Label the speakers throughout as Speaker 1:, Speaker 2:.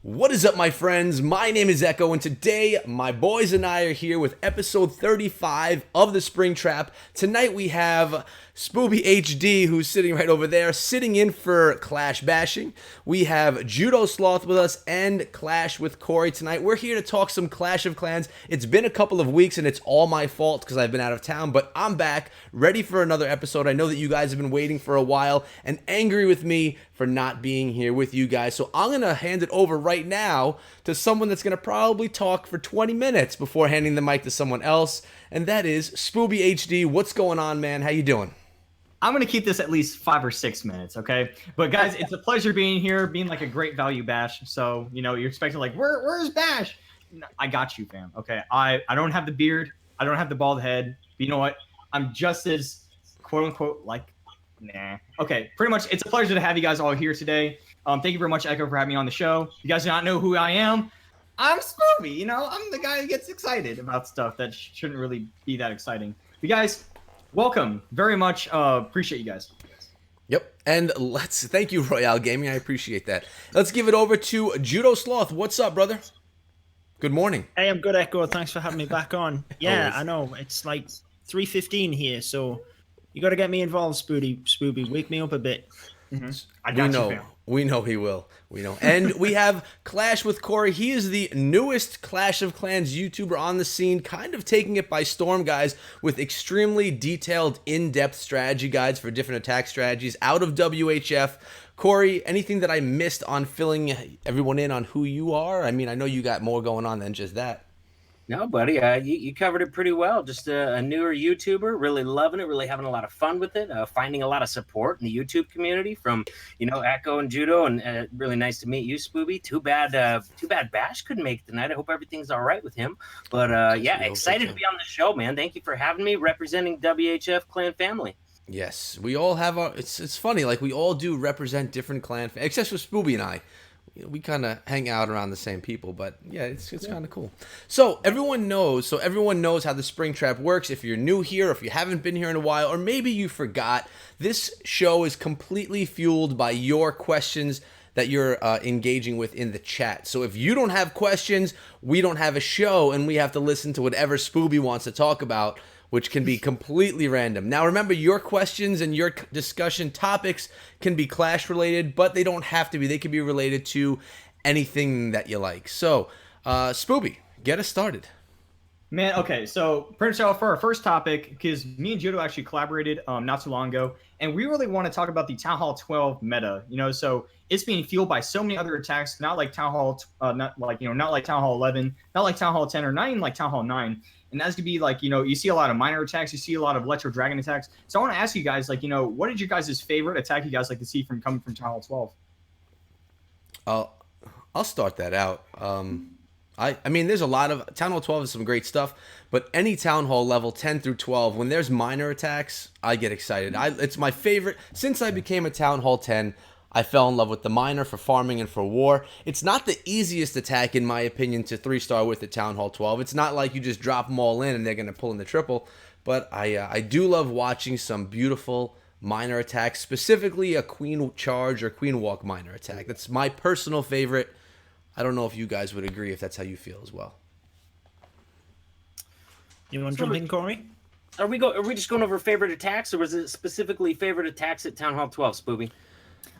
Speaker 1: What is up, my friends? My name is Echo, and today my boys and I are here with episode 35 of the Spring Trap. Tonight we have Spooby HD, who's sitting right over there, sitting in for Clash Bashing. We have Judo Sloth with us and Clash with Cory tonight. We're here to talk some Clash of Clans. It's been a couple of weeks, and it's all my fault because I've been out of town, but I'm back, ready for another episode. I know that you guys have been waiting for a while and angry with me for not being here with you guys, so I'm going to hand it over right now to someone that's going to probably talk for 20 minutes before handing the mic to someone else, and that is Spooby HD. What's going on, man? How you doing?
Speaker 2: I'm going to keep this at least 5 or 6 minutes, okay? But guys, it's a pleasure being here, being like a great value bash. So, you know, you're expecting like, where's Bash? No, I got you, fam, okay? I don't have the beard. I don't have the bald head. But you know what? I'm just as quote-unquote like, nah. Okay, pretty much it's a pleasure to have you guys all here today. Thank you very much, Echo, for having me on the show. If you guys do not know who I am, I'm Spooby. You know, I'm the guy who gets excited about stuff that shouldn't really be that exciting. You guys, welcome. Very much appreciate you guys.
Speaker 1: Yep, and thank you, Royale Gaming. I appreciate that. Let's give it over to Judo Sloth. What's up, brother? Good morning.
Speaker 3: Hey, I'm good, Echo. Thanks for having me back on. Yeah,
Speaker 1: Always.
Speaker 3: I know. It's like 3:15 here, so you got to get me involved, Spooby. Wake me up a bit.
Speaker 2: Mm-hmm. I got you, fam.
Speaker 1: We know he will. We know. And we have Clash with Cory. He is the newest Clash of Clans YouTuber on the scene, kind of taking it by storm, guys, with extremely detailed, in-depth strategy guides for different attack strategies out of WHF. Cory, anything that I missed on filling everyone in on who you are? I mean, I know you got more going on than just that.
Speaker 4: No, buddy, you covered it pretty well. Just a newer YouTuber, really loving it, really having a lot of fun with it, finding a lot of support in the YouTube community from, you know, Echo and Judo, and really nice to meet you, Spooby. Too bad Bash couldn't make it tonight. I hope everything's all right with him. But yeah, excited to be on the show, man. Thank you for having me, representing WHF clan family.
Speaker 1: Yes, we all have our. It's funny, like we all do represent different clan, except for Spooby and I. We kind of hang out around the same people, but yeah, it's kind of cool. So everyone knows how the Spring Trap works. If you're new here, if you haven't been here in a while, or maybe you forgot, this show is completely fueled by your questions that you're engaging with in the chat. So if you don't have questions, we don't have a show, and we have to listen to whatever Spooby wants to talk about, which can be completely random. Now, remember, your questions and your discussion topics can be Clash related, but they don't have to be. They can be related to anything that you like. So, Spooby, get us started.
Speaker 2: Man, okay, so pretty much for our first topic, because me and Judo actually collaborated not too long ago, and we really want to talk about the Town Hall 12 meta. You know, so it's being fueled by so many other attacks, not like Town Hall, not like Town Hall 11, not like Town Hall 10, or not even like Town Hall 9. And that's to be like, you know, you see a lot of minor attacks, you see a lot of Electro Dragon attacks. So I want to ask you guys, like, you know, what is your guys' favorite attack you guys like to see from coming from Town Hall 12?
Speaker 1: I'll start that out. I mean, there's a lot of Town Hall 12 is some great stuff, but any Town Hall level 10 through 12, when there's minor attacks, I get excited. It's my favorite since I became a Town Hall 10. I fell in love with the minor for farming and for war. It's not the easiest attack, in my opinion, to 3-star with the Town Hall 12. It's not like you just drop them all in and they're going to pull in the triple. But I do love watching some beautiful minor attacks, specifically a Queen Charge or Queen Walk minor attack. That's my personal favorite. I don't know if you guys would agree, if that's how you feel as well.
Speaker 3: You want to jump in, Cory?
Speaker 4: Are we just going over favorite attacks, or was it specifically favorite attacks at Town Hall 12, Spooby?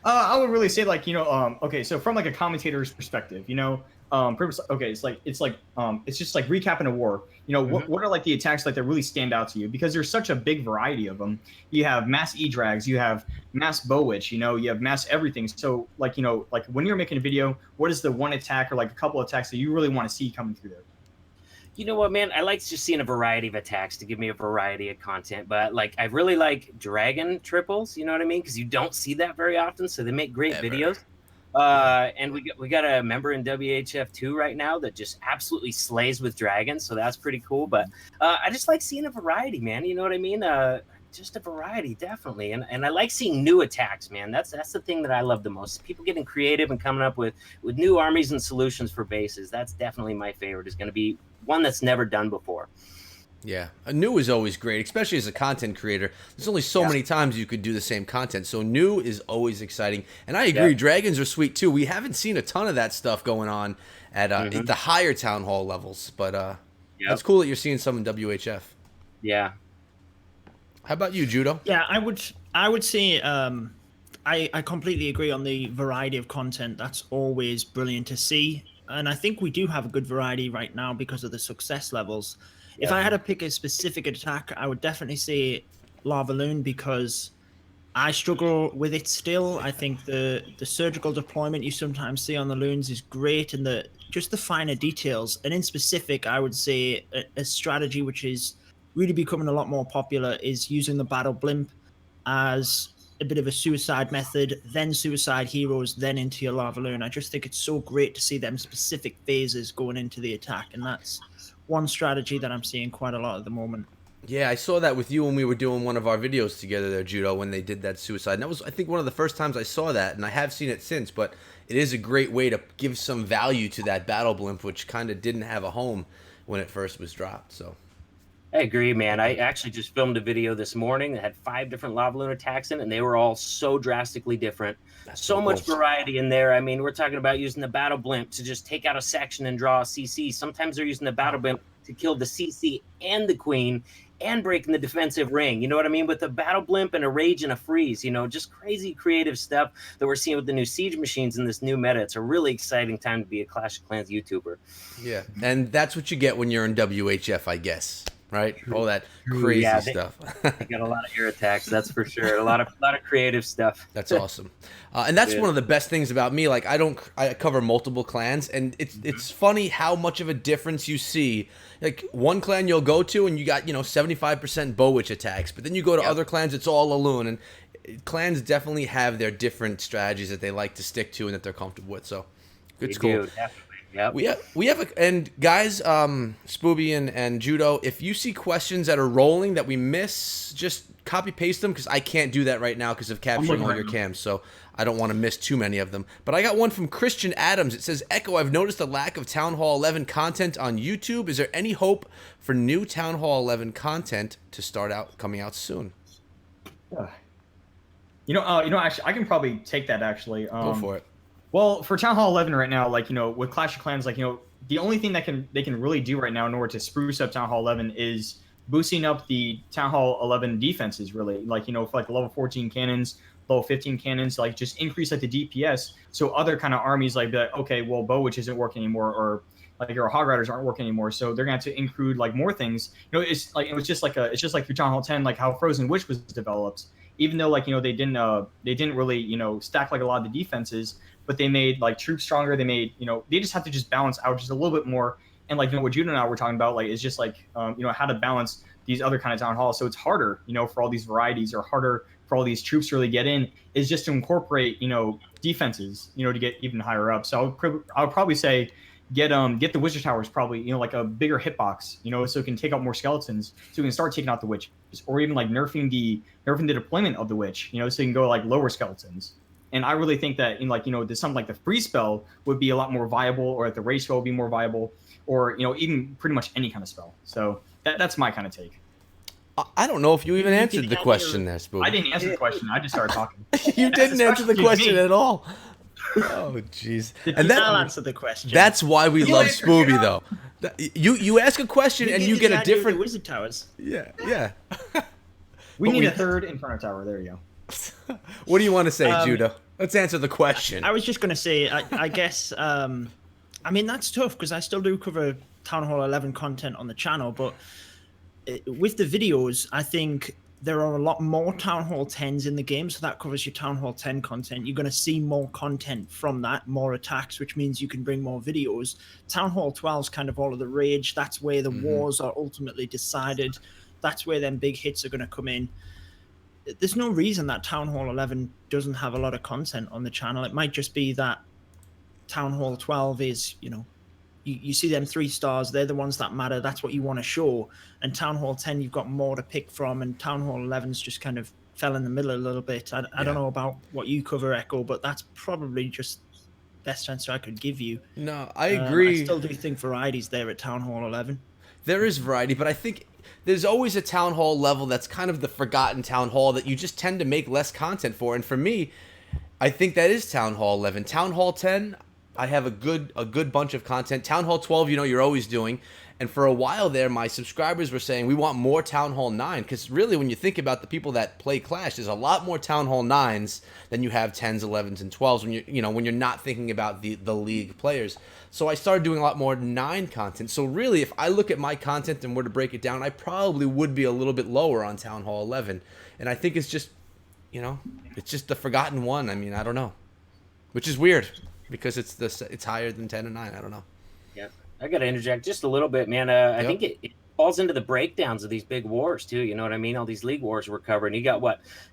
Speaker 2: I would really say, like, you know, okay, so from like a commentator's perspective, you know, okay, it's just like recapping a war. You know, what are like the attacks like that really stand out to you? Because there's such a big variety of them. You have mass E-drags, you have mass bow witch, you know, you have mass everything. So, like, you know, like when you're making a video, what is the one attack or like a couple attacks that you really want to see coming through there?
Speaker 4: You know what, man? I like just seeing a variety of attacks to give me a variety of content. But like, I really like dragon triples. You know what I mean? Because you don't see that very often, so they make great videos. And we got a member in WHF2 right now that just absolutely slays with dragons, so that's pretty cool. But I just like seeing a variety, man. You know what I mean? Just a variety, definitely. And I like seeing new attacks, man. That's the thing that I love the most. People getting creative and coming up with new armies and solutions for bases. That's definitely my favorite. Is going to be one that's never done before.
Speaker 1: Yeah, a new is always great, especially as a content creator. There's only so many times you could do the same content, so new is always exciting. And I agree, dragons are sweet too. We haven't seen a ton of that stuff going on at the higher town hall levels, but it's cool that you're seeing some in WHF.
Speaker 4: Yeah.
Speaker 1: How about you, Judo?
Speaker 3: Yeah, I would say I completely agree on the variety of content. That's always brilliant to see. And I think we do have a good variety right now because of the success levels. Yeah. If I had to pick a specific attack, I would definitely say Lava Loon, because I struggle with it still. I think the surgical deployment you sometimes see on the loons is great, and just the finer details. And in specific, I would say a strategy which is really becoming a lot more popular is using the battle blimp as a bit of a suicide method, then suicide heroes, then into your lava loon. I just think it's so great to see them specific phases going into the attack, and that's one strategy that I'm seeing quite a lot at the moment.
Speaker 1: Yeah, I saw that with you when we were doing one of our videos together there, Judo, when they did that suicide. And that was, I think, one of the first times I saw that, and I have seen it since, but it is a great way to give some value to that battle blimp, which kind of didn't have a home when it first was dropped, so...
Speaker 4: I agree, man. I actually just filmed a video this morning that had 5 different lava loon attacks in it, and they were all so drastically different. That's so much variety in there. I mean, we're talking about using the battle blimp to just take out a section and draw a CC. Sometimes they're using the battle blimp to kill the CC and the queen and breaking the defensive ring. You know what I mean? With a battle blimp and a rage and a freeze, you know, just crazy creative stuff that we're seeing with the new siege machines in this new meta. It's a really exciting time to be a Clash of Clans YouTuber.
Speaker 1: Yeah, and that's what you get when you're in WHF, I guess. Right, all that crazy stuff.
Speaker 4: They got a lot of air attacks, that's for sure. A lot of creative stuff.
Speaker 1: That's awesome, and that's one of the best things about me. Like I cover multiple clans, and it's funny how much of a difference you see. Like one clan you'll go to, and you got 75% bow witch attacks, but then you go to other clans, it's all a loon. And clans definitely have their different strategies that they like to stick to and that they're comfortable with. So it's cool.
Speaker 4: Yep.
Speaker 1: We have and guys, Spooby and Judo, if you see questions that are rolling that we miss, just copy paste them, because I can't do that right now because of capturing all your cams, so I don't want to miss too many of them. But I got one from Christian Adams. It says, Echo, I've noticed a lack of Town Hall 11 content on YouTube. Is there any hope for new Town Hall 11 content to start coming out soon?
Speaker 2: Actually, I can probably take that, actually.
Speaker 1: Go for it.
Speaker 2: Well, for Town Hall 11 right now, with Clash of Clans, the only thing that they can really do right now in order to spruce up Town Hall 11 is boosting up the Town Hall 11 defenses, really. For level 14 cannons, level 15 cannons, just increase the DPS, so other kind of armies be like, okay, well, Bow Witch isn't working anymore, or your Hog Riders aren't working anymore, so they're gonna have to include more things. It's just like through Town Hall 10, how Frozen Witch was developed. Even though they didn't really stack a lot of the defenses, but they made troops stronger. They made they just have to just balance out just a little bit more. And what Judo and I were talking about is just how to balance these other kind of town halls. So it's harder for all these varieties, or harder for all these troops to really get in, is just to incorporate defenses to get even higher up. So I would probably say get the Wizard Towers, probably a bigger hitbox, so it can take out more skeletons, so we can start taking out the witches, or even nerfing the deployment of the witch, so you can go lower skeletons. And I really think that something like the freeze spell would be a lot more viable, or the race spell would be more viable, or even pretty much any kind of spell. So that's my kind of take.
Speaker 1: I don't know if you even answered the question there, Spooky.
Speaker 2: I didn't answer the question. I just started talking.
Speaker 1: You didn't answer the question at all. Oh, jeez.
Speaker 3: And I'll answer the question.
Speaker 1: That's why we love Spooby, though. You ask a question and you get a different
Speaker 3: Wizard Towers.
Speaker 1: Yeah.
Speaker 2: We need a third Inferno Tower. There you go.
Speaker 1: What do you want to say, Judo? Let's answer the question.
Speaker 3: I was just going to say, I guess, that's tough, because I still do cover Town Hall 11 content on the channel, but with the videos, I think there are a lot more Town Hall 10s in the game, so that covers your Town Hall 10 content. You're going to see more content from that, more attacks, which means you can bring more videos. Town Hall 12 is kind of all of the rage. That's where the wars are ultimately decided. That's where them big hits are going to come in. There's no reason that Town Hall 11 doesn't have a lot of content on the channel. It might just be that Town Hall 12 is, you see them 3 stars, they're the ones that matter. That's what you want to show. And Town Hall 10, you've got more to pick from, and Town Hall 11's just kind of fell in the middle a little bit. I don't know about what you cover, Echo, but that's probably just best answer I could give you.
Speaker 1: No, I agree.
Speaker 3: I still do think variety's there at Town Hall 11.
Speaker 1: There is variety, but I think there's always a town hall level that's kind of the forgotten town hall that you just tend to make less content for. And for me, I think that is Town Hall 11. Town Hall 10, I have a good bunch of content. Town Hall 12, you're always doing. And for a while there, my subscribers were saying, we want more Town Hall 9. Because really, when you think about the people that play Clash, there's a lot more Town Hall 9s than you have 10s, 11s, and 12s when you're not thinking about the league players. So I started doing a lot more 9 content. So really, if I look at my content and were to break it down, I probably would be a little bit lower on Town Hall 11. And I think it's just, it's just the forgotten one. I mean, I don't know. Which is weird because it's higher than 10 and 9. I don't know.
Speaker 4: Yeah. I got to interject just a little bit, man. I think it falls into the breakdowns of these big wars too. You know what I mean? All these league wars we're covering. You got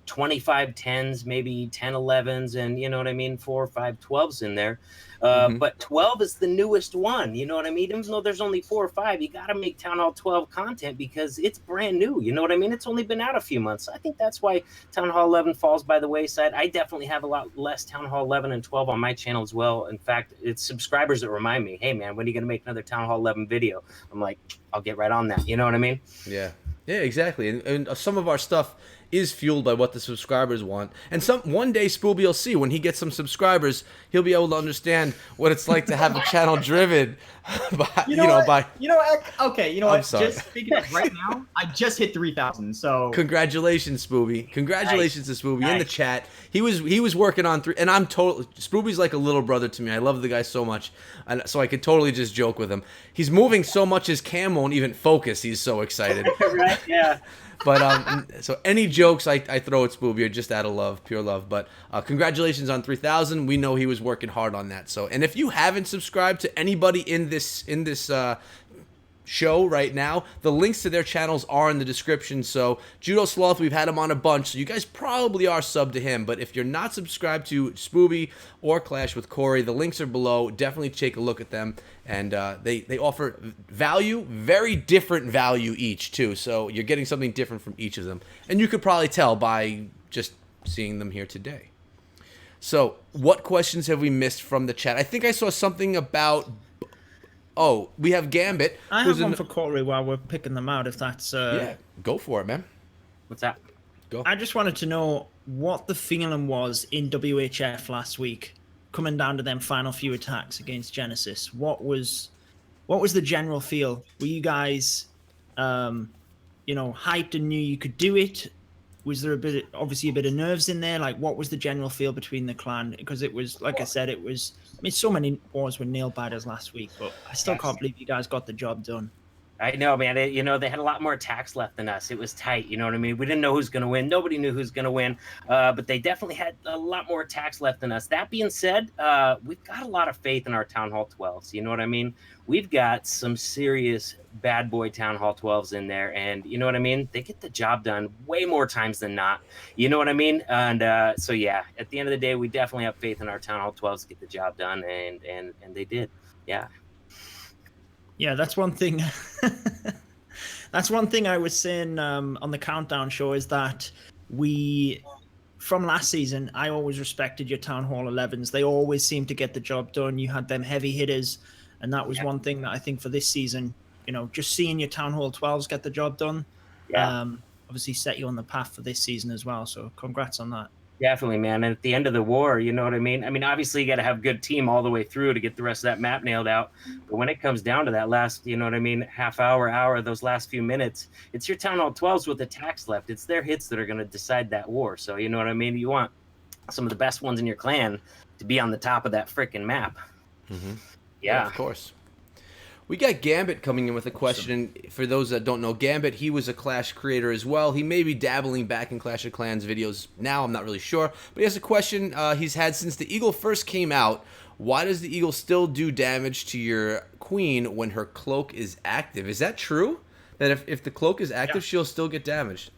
Speaker 4: 25 10s, maybe 10 11s, and you know what I mean, 4 or 5 12s in there. But 12 is the newest one. You know what I mean? Even though there's only 4 or 5, you got to make Town Hall 12 content because it's brand new. You know what I mean? It's only been out a few months. I think that's why Town Hall 11 falls by the wayside. I definitely have a lot less Town Hall 11 and 12 on my channel as well. In fact, it's subscribers that remind me, hey man, when are you going to make another Town Hall 11 video? I'm like, I'll get right on that. You know what I mean?
Speaker 1: Yeah, exactly. And some of our stuff is fueled by what the subscribers want. And one day Spooby will see when he gets some subscribers, he'll be able to understand what it's like to have a channel driven by
Speaker 2: okay, you know what?
Speaker 1: Sorry.
Speaker 2: Just speaking of right now, I just hit 3,000. So
Speaker 1: congratulations, Spooby. Congratulations to Spooby in the chat. He was working on 3, and I'm totally Spooby's like a little brother to me. I love the guy so much, and so I could totally just joke with him. He's moving so much his cam won't even focus. He's so excited.
Speaker 4: Right? Yeah.
Speaker 1: But so any jokes I throw at Spooby are just out of love, pure love. But congratulations on 3,000. We know he was working hard on that. So, and if you haven't subscribed to anybody in this show right now, the links to their channels are in the description. So Judo Sloth, we've had him on a bunch, so you guys probably are subbed to him. But if you're not subscribed to Spooby or Clash with Cory, the links are below. Definitely take a look at them. And they offer value, very different value each too. So you're getting something different from each of them. And you could probably tell by just seeing them here today. So what questions have we missed from the chat? I think I saw something about... Oh, we have Gambit.
Speaker 3: I have one for Cory while we're picking them out, if that's...
Speaker 1: Yeah, go for it, man.
Speaker 4: What's that?
Speaker 1: Go.
Speaker 3: I just wanted to know what the feeling was in WHF last week, coming down to them final few attacks against Genesis. What was the general feel? Were you guys, hyped and knew you could do it? Was there obviously a bit of nerves in there? Like, what was the general feel between the clan? Because it was, like I said, so many wars were nail biters last week, but I still can't believe you guys got the job done.
Speaker 4: I know, man. They had a lot more attacks left than us. It was tight. You know what I mean? We didn't know who's going to win. Nobody knew who's going to win. But they definitely had a lot more attacks left than us. That being said, we've got a lot of faith in our Town Hall 12s. You know what I mean? We've got some serious bad boy Town Hall 12s in there. And you know what I mean? They get the job done way more times than not. You know what I mean? And so, yeah, at the end of the day, we definitely have faith in our Town Hall 12s to get the job done. And they did. Yeah.
Speaker 3: Yeah, that's one thing. That's one thing I was saying on the Countdown show is that from last season, I always respected your Town Hall 11s. They always seemed to get the job done. You had them heavy hitters, and that was one thing that I think for this season, just seeing your Town Hall 12s get the job done, obviously set you on the path for this season as well. So congrats on that.
Speaker 4: Definitely, man. And at the end of the war, you know what I mean? I mean, obviously, you got to have a good team all the way through to get the rest of that map nailed out. But when it comes down to that last, you know what I mean, half hour, those last few minutes, it's your Town Hall 12s with attacks left. It's their hits that are going to decide that war. So, you know what I mean? You want some of the best ones in your clan to be on the top of that freaking map.
Speaker 1: Mm-hmm.
Speaker 4: Yeah,
Speaker 1: of course. We got Gambit coming in with a question. For those that don't know, Gambit, he was a Clash creator as well. He may be dabbling back in Clash of Clans videos now. I'm not really sure. But he has a question he's had since the Eagle first came out. Why does the Eagle still do damage to your queen when her cloak is active? Is that true? That if the cloak is active, she'll still get damaged?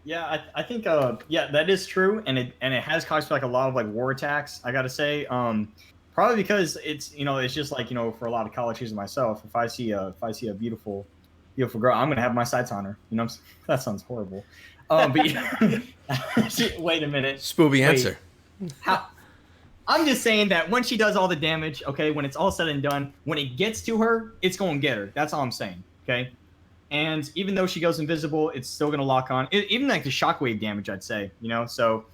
Speaker 2: Yeah, I think that is true, and it has caused like a lot of war attacks. I gotta say, probably because it's just like for a lot of college kids and myself, if I see a beautiful girl, I'm gonna have my sights on her. That sounds horrible. But wait a minute,
Speaker 1: Spooby answer.
Speaker 2: I'm just saying that when she does all the damage, okay, when it's all said and done, when it gets to her, it's gonna get her. That's all I'm saying. Okay. And even though she goes invisible, it's still going to lock on. Even like the shockwave damage, I'd say, you know? So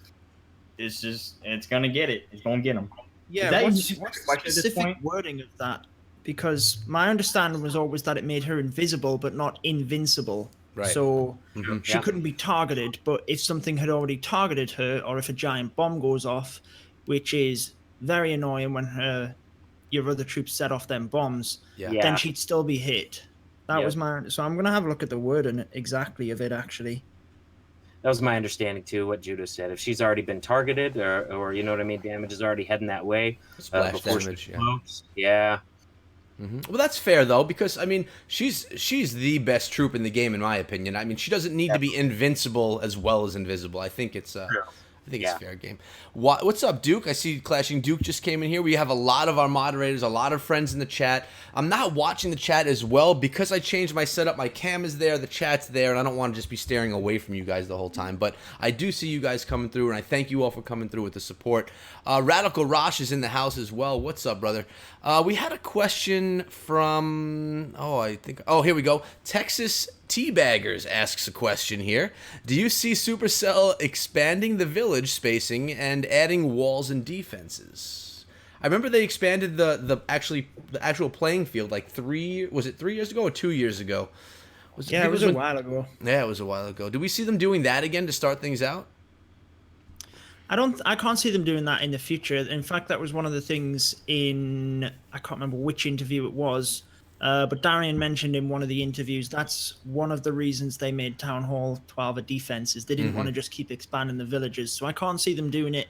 Speaker 2: it's going to get it. It's going to get them.
Speaker 3: Yeah, what's the specific wording of that? Because my understanding was always that it made her invisible, but not invincible.
Speaker 1: Right.
Speaker 3: So she couldn't be targeted, but if something had already targeted her, or if a giant bomb goes off, which is very annoying when your other troops set off them bombs, then she'd still be hit. That was my... So I'm going to have a look at the wording exactly of it, actually.
Speaker 4: That was my understanding, too, what Judo said. If she's already been targeted, or you know what I mean, damage is already heading that way.
Speaker 1: Splash damage,
Speaker 4: yeah.
Speaker 1: Well, that's fair, though, because, I mean, she's the best troop in the game, in my opinion. I mean, she doesn't need to be invincible as well as invisible. I think it's... I think it's fair game. What's up, Duke? I see Clashing Duke just came in here. We have a lot of our moderators, a lot of friends in the chat. I'm not watching the chat as well because I changed my setup. My cam is there, the chat's there, and I don't want to just be staring away from you guys the whole time. But I do see you guys coming through, and I thank you all for coming through with the support. Radical Rosh is in the house as well. What's up, brother? We had a question from... Oh, here we go. Texas Teabaggers asks a question here. Do you see Supercell expanding the village spacing and adding walls and defenses? I remember they expanded the actual playing field like 3 years ago or 2 years ago?
Speaker 3: It was a while ago.
Speaker 1: Yeah, it was a while ago. Do we see them doing that again to start things out?
Speaker 3: I can't see them doing that in the future. In fact, that was one of the things in, I can't remember which interview it was, but Darian mentioned in one of the interviews, that's one of the reasons they made Town Hall 12 a defense, is they didn't want to just keep expanding the villages. So I can't see them doing it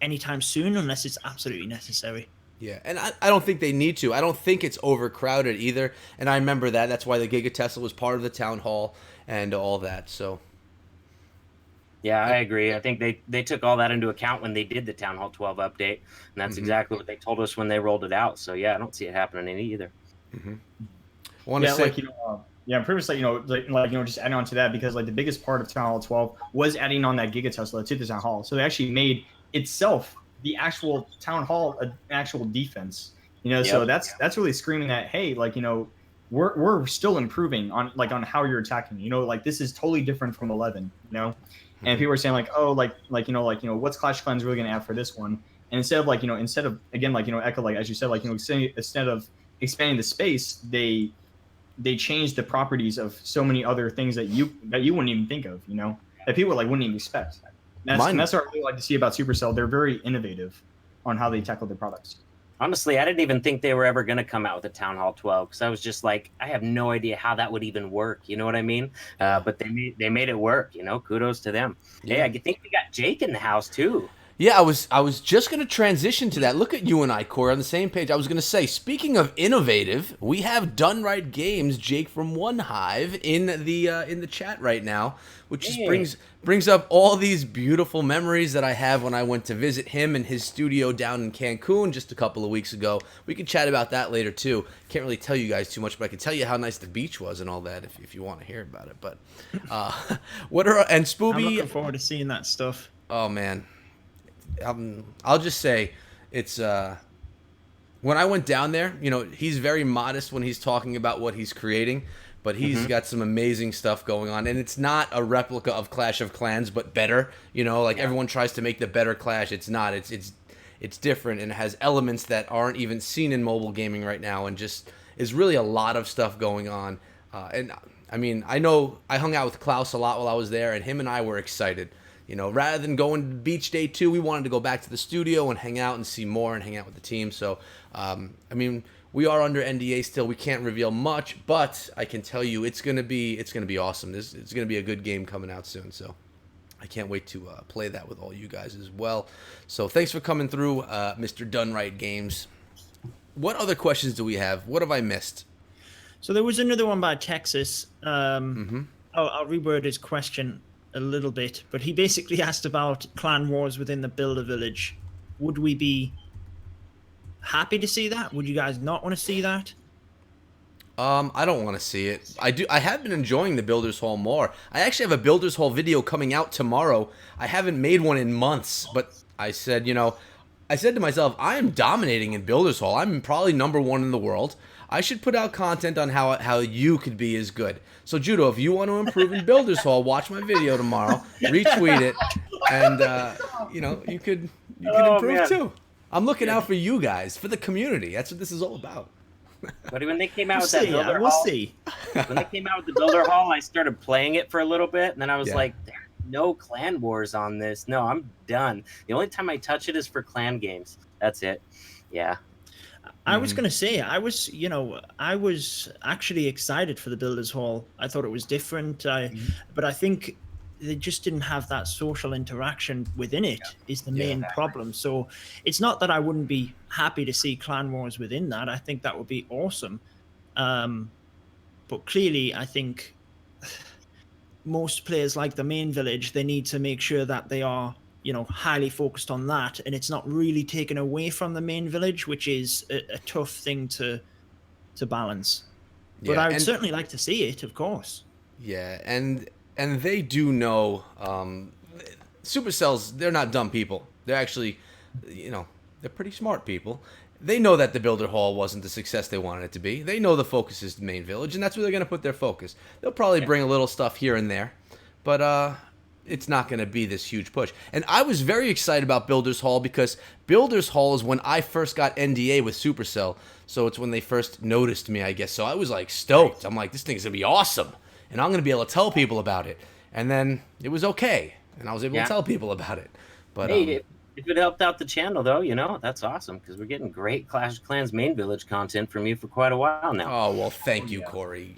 Speaker 3: anytime soon unless it's absolutely necessary.
Speaker 1: Yeah, and I don't think they need to. I don't think it's overcrowded either. And I remember that. That's why the Giga Tesla was part of the Town Hall and all that. So...
Speaker 4: Yeah, I agree. I think they took all that into account when they did the Town Hall 12 update, and that's exactly what they told us when they rolled it out. So yeah, I don't see it happening either.
Speaker 2: Previously, just adding on to that, because like the biggest part of Town Hall 12 was adding on that Giga Tesla to the Town Hall. So they actually made itself the actual Town Hall an actual defense. So that's really screaming that, hey, we're still improving on how you're attacking. This is totally different from 11. And people are saying what's Clash of Clans really going to add for this one? And instead of Echo, as you said, instead of expanding the space, they changed the properties of so many other things that you wouldn't even think of, that people wouldn't even expect. And that's what I really like to see about Supercell. They're very innovative on how they tackle their products.
Speaker 4: Honestly, I didn't even think they were ever going to come out with a Town Hall 12 because I was just like, I have no idea how that would even work. You know what I mean? But they made it work. Kudos to them. Yeah. Hey, I think we got Jake in the house too.
Speaker 1: Yeah, I was just going to transition to that. Look at you and I, Cory, on the same page. I was going to say, speaking of innovative, we have Done Right Games, Jake from One Hive, in the chat right now, which just brings up all these beautiful memories that I have when I went to visit him in his studio down in Cancun just a couple of weeks ago. We can chat about that later too. Can't really tell you guys too much, but I can tell you how nice the beach was and all that if you want to hear about it. But and Spooby,
Speaker 3: I'm looking forward to seeing that stuff.
Speaker 1: Oh man. I'll just say it's when I went down there, he's very modest when he's talking about what he's creating, but he's got some amazing stuff going on, and it's not a replica of Clash of Clans, but better. Everyone tries to make the better Clash. It's not. It's different, and it has elements that aren't even seen in mobile gaming right now, and just is really a lot of stuff going on. And I mean, I know I hung out with Klaus a lot while I was there, and him and I were excited. Rather than going to beach day 2, we wanted to go back to the studio and hang out and see more and hang out with the team. So, I mean, we are under NDA still. We can't reveal much, but I can tell you it's gonna be awesome. It's gonna be a good game coming out soon. So, I can't wait to play that with all you guys as well. So, thanks for coming through, Mr. Done Right Games. What other questions do we have? What have I missed?
Speaker 3: So there was another one by Texas. I'll reword his question a little bit, but he basically asked about clan wars within the Builder Village. Would we be happy to see that? Would you guys not want to see that?
Speaker 1: I don't want to see it. I have been enjoying the Builders Hall more. I actually have a Builders Hall video coming out tomorrow. I haven't made one in months, but I said to myself, I am dominating in Builders Hall. I'm probably #1 in the world. I should put out content on how you could be as good. So Judo, if you want to improve in Builders Hall, watch my video tomorrow, retweet it, and you could improve
Speaker 4: man.
Speaker 1: too. I'm looking out for you guys, for the community. That's what this is all about.
Speaker 4: But when they came out
Speaker 3: We'll
Speaker 4: with that
Speaker 3: see.
Speaker 4: Builder
Speaker 3: We'll
Speaker 4: Hall,
Speaker 3: see.
Speaker 4: when they came out with the Builder Hall, I started playing it for a little bit, and then I was
Speaker 1: Yeah.
Speaker 4: like, "There's no clan wars on this. No, I'm done. The only time I touch it is for clan games. That's it." Yeah.
Speaker 3: I was going to say, I was actually excited for the Builders Hall. I thought it was different, but I think they just didn't have that social interaction within it is the main problem. So it's not that I wouldn't be happy to see clan wars within that. I think that would be awesome. But clearly, I think most players like the main village, they need to make sure that they are highly focused on that, and it's not really taken away from the main village, which is a tough thing to balance. But I would certainly like to see it, of course.
Speaker 1: Yeah, and they do know Supercells, they're not dumb people. They're actually, they're pretty smart people. They know that the Builder Hall wasn't the success they wanted it to be. They know the focus is the main village, and that's where they're going to put their focus. They'll probably bring a little stuff here and there, but it's not going to be this huge push. And I was very excited about Builders Hall because Builders Hall is when I first got NDA with Supercell. So it's when they first noticed me, I guess. So I was like stoked. I'm like, this thing's going to be awesome. And I'm going to be able to tell people about it. And then it was okay. And I was able to tell people about it. But
Speaker 4: hey, if it helped out the channel, though, that's awesome because we're getting great Clash of Clans main village content from you for quite a while now.
Speaker 1: Oh, well, thank you, Cory.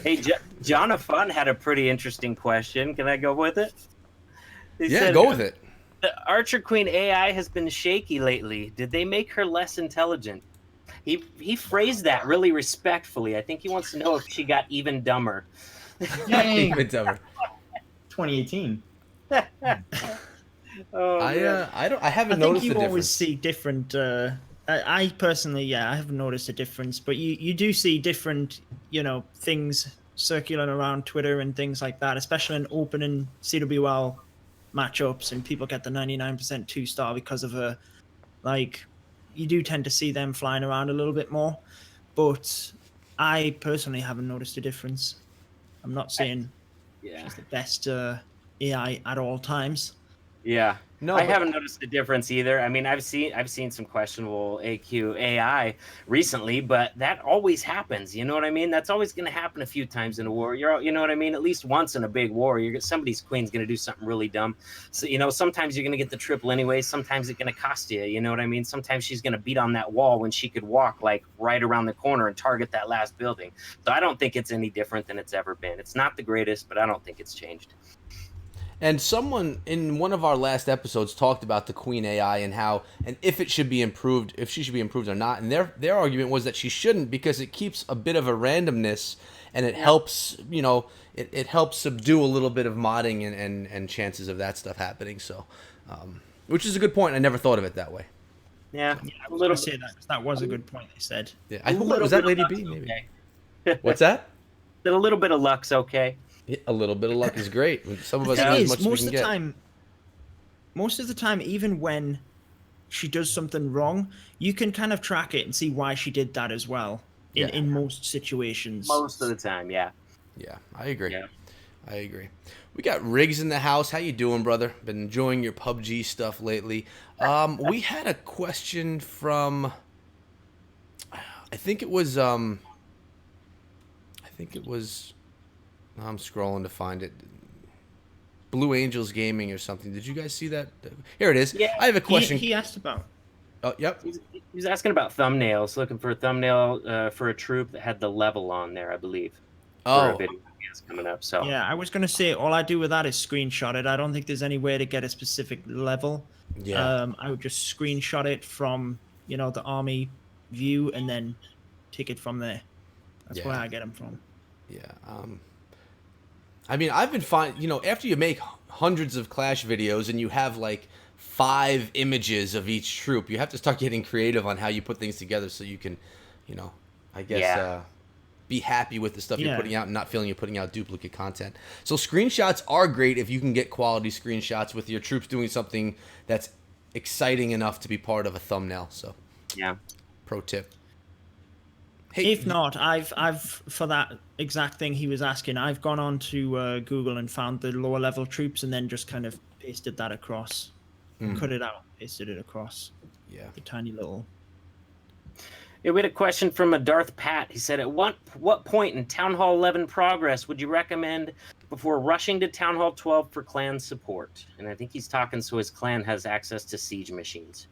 Speaker 4: Hey, John of Fun had a pretty interesting question. Can I go with it?
Speaker 1: Go with it.
Speaker 4: The Archer Queen AI has been shaky lately. Did they make her less intelligent? He phrased that really respectfully. I think he wants to know if she got even dumber.
Speaker 1: Even dumber.
Speaker 2: 2018.
Speaker 1: I haven't noticed the difference.
Speaker 3: I think you always see different. I personally, I haven't noticed a difference, but you do see different, things circulating around Twitter and things like that, especially in opening CWL matchups, and people get the 99% 2-star because of her. Like, you do tend to see them flying around a little bit more, but I personally haven't noticed a difference. I'm not saying she's the best AI at all times.
Speaker 4: Yeah. No, I haven't noticed a difference either. I mean, I've seen some questionable AQ AI recently, but that always happens. You know what I mean? That's always going to happen a few times in a war. You know what I mean? At least once in a big war, somebody's queen's going to do something really dumb. So, sometimes you're going to get the triple anyway. Sometimes it's going to cost you. You know what I mean? Sometimes she's going to beat on that wall when she could walk like right around the corner and target that last building. So I don't think it's any different than it's ever been. It's not the greatest, but I don't think it's changed.
Speaker 1: And someone in one of our last episodes talked about the Queen AI and if it should be improved, if she should be improved or not. And their argument was that she shouldn't because it keeps a bit of a randomness and it helps, it helps subdue a little bit of modding and chances of that stuff happening. So, which is a good point. I never thought of it that way.
Speaker 4: Yeah,
Speaker 3: I was going to say that because that was a good point they said.
Speaker 1: Yeah, I hope was that Lady B? Maybe.
Speaker 4: Okay.
Speaker 1: What's that?
Speaker 4: A little bit of luck's okay.
Speaker 1: A little bit of luck is great. Some of us
Speaker 3: It
Speaker 1: know as
Speaker 3: is.
Speaker 1: much as we can get.
Speaker 3: Most of the time, even when she does something wrong, you can kind of track it and see why she did that as well in most situations.
Speaker 4: Most of the time, yeah.
Speaker 1: Yeah, I agree.
Speaker 4: Yeah.
Speaker 1: I agree. We got Riggs in the house. How you doing, brother? Been enjoying your PUBG stuff lately. We had a question from I think it was I'm scrolling to find it. Blue Angels Gaming or something. Did you guys see that? Here it is.
Speaker 4: Yeah,
Speaker 1: I have a question.
Speaker 3: He asked about.
Speaker 1: Oh, yep.
Speaker 4: He's asking about thumbnails, looking for a thumbnail for a troop that had the level on there, I believe. For a video he has coming up. So
Speaker 3: yeah, I was going to say all I do with that is screenshot it. I don't think there's any way to get a specific level.
Speaker 1: Yeah.
Speaker 3: I would just screenshot it from the army view and then take it from there. That's where I get them from.
Speaker 1: Yeah. I mean, I've been after you make hundreds of Clash videos and you have like 5 images of each troop, you have to start getting creative on how you put things together so you can, I guess, be happy with the stuff you're putting out and not feeling you're putting out duplicate content. So screenshots are great if you can get quality screenshots with your troops doing something that's exciting enough to be part of a thumbnail. So,
Speaker 4: yeah.
Speaker 1: Pro tip. Hey,
Speaker 3: If not, I've for that exact thing he was asking, I've gone on to Google and found the lower level troops and then just kind of pasted that across, cut it out, pasted it across.
Speaker 1: Yeah.
Speaker 3: The tiny little.
Speaker 4: Yeah, we had a question from a Darth Pat. He said, at what point in Town Hall 11 progress would you recommend before rushing to Town Hall 12 for clan support? And I think he's talking so his clan has access to siege machines.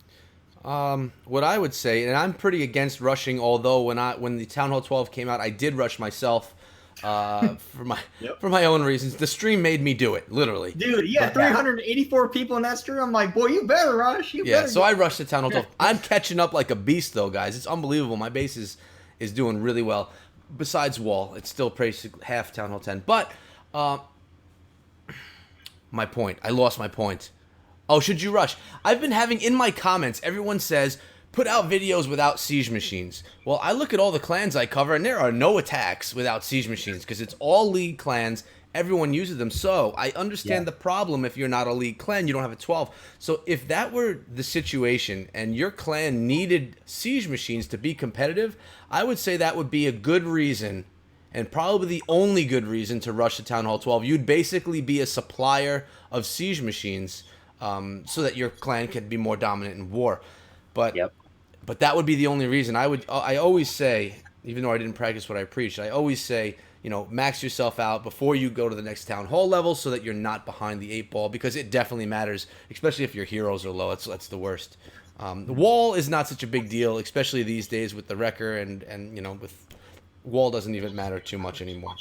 Speaker 1: What I would say, and I'm pretty against rushing, although when the Town Hall 12 came out, I did rush myself for my own reasons. The stream made me do it, literally.
Speaker 2: Dude, yeah, 384 people in that stream. I'm like, boy, you better rush.
Speaker 1: So I rushed to Town Hall 12. I'm catching up like a beast, though, guys. It's unbelievable. My base is doing really well. Besides Wall, it's still basically half Town Hall 10. But my point. I lost my point. Oh, should you rush? I've been having in my comments, everyone says, put out videos without siege machines. Well, I look at all the clans I cover, and there are no attacks without siege machines because it's all league clans. Everyone uses them. So I understand the problem if you're not a league clan, you don't have a 12. So if that were the situation and your clan needed siege machines to be competitive, I would say that would be a good reason, and probably the only good reason, to rush to Town Hall 12. You'd basically be a supplier of siege machines so that your clan could be more dominant in war. But that would be the only reason. I always say, even though I didn't practice what I preached, I always say, max yourself out before you go to the next Town Hall level so that you're not behind the 8-ball, because it definitely matters, especially if your heroes are low. That's the worst. The Wall is not such a big deal, especially these days with the Wrecker, and with Wall doesn't even matter too much anymore.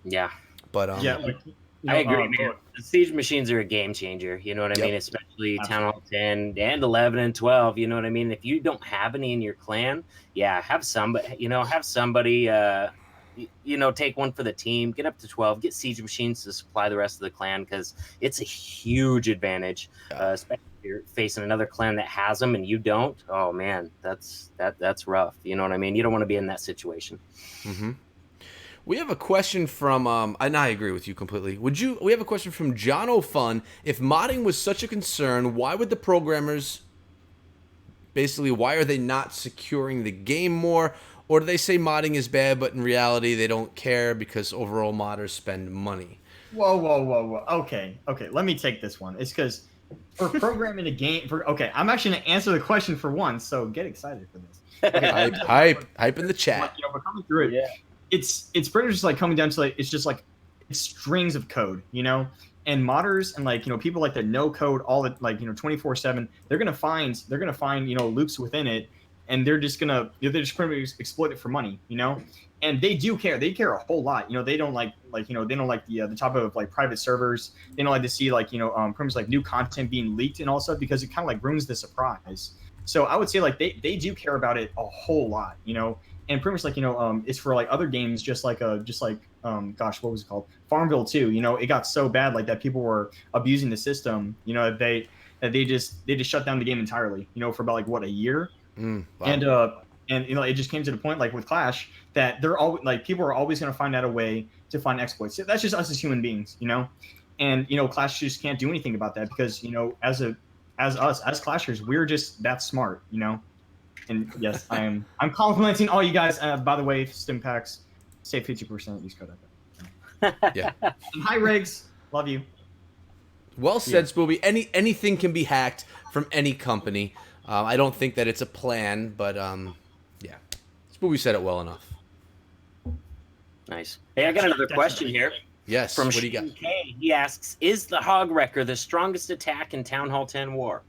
Speaker 4: Yeah.
Speaker 1: But
Speaker 4: I agree, man. The siege machines are a game changer. You know what I mean? Especially Town Hall 10 and 11 and 12. You know what I mean? If you don't have any in your clan, have somebody. Take one for the team. Get up to 12. Get siege machines to supply the rest of the clan, because it's a huge advantage, especially if you're facing another clan that has them and you don't. Oh man, that's rough. You know what I mean? You don't want to be in that situation.
Speaker 1: Mm-hmm. We have a question from, and I agree with you completely. We have a question from John O'Fun. If modding was such a concern, why would the programmers, why are they not securing the game more? Or do they say modding is bad, but in reality they don't care because overall modders spend money?
Speaker 2: Whoa. Okay. Let me take this one. It's because for programming a game, I'm actually going to answer the question for once, so get excited for this. Okay,
Speaker 1: hype in the chat.
Speaker 2: We're coming through it. Yeah. It's pretty much just coming down to it's strings of code, and modders and people like that know code all the 24/7. They're gonna find loops within it, and they're just pretty much exploit it for money, And they do care. They care a whole lot. They don't like the top of private servers. They don't like to see pretty much new content being leaked and all stuff, because it kind of ruins the surprise. So I would say they do care about it a whole lot, And pretty much it's for other games, what was it called? Farmville 2. It got so bad that people were abusing the system. They just shut down the game entirely. For about a year. Wow. And it just came to the point with Clash that they're all people are always going to find out a way to find exploits. That's just us as human beings, And Clash just can't do anything about that because as Clashers, we're just that smart, And yes, I'm complimenting all you guys. By the way, stim packs, save 50%. Use code.
Speaker 1: Yeah.
Speaker 2: And hi, Riggs. Love you.
Speaker 1: Well said, Spooby. Anything can be hacked from any company. I don't think that it's a plan, but Spooby said it well enough.
Speaker 4: Nice. Hey, I got another question here.
Speaker 1: Yes.
Speaker 4: From
Speaker 1: what do you got?
Speaker 4: K. He asks, "Is the Hog Wrecker the strongest attack in Town Hall 10 War?"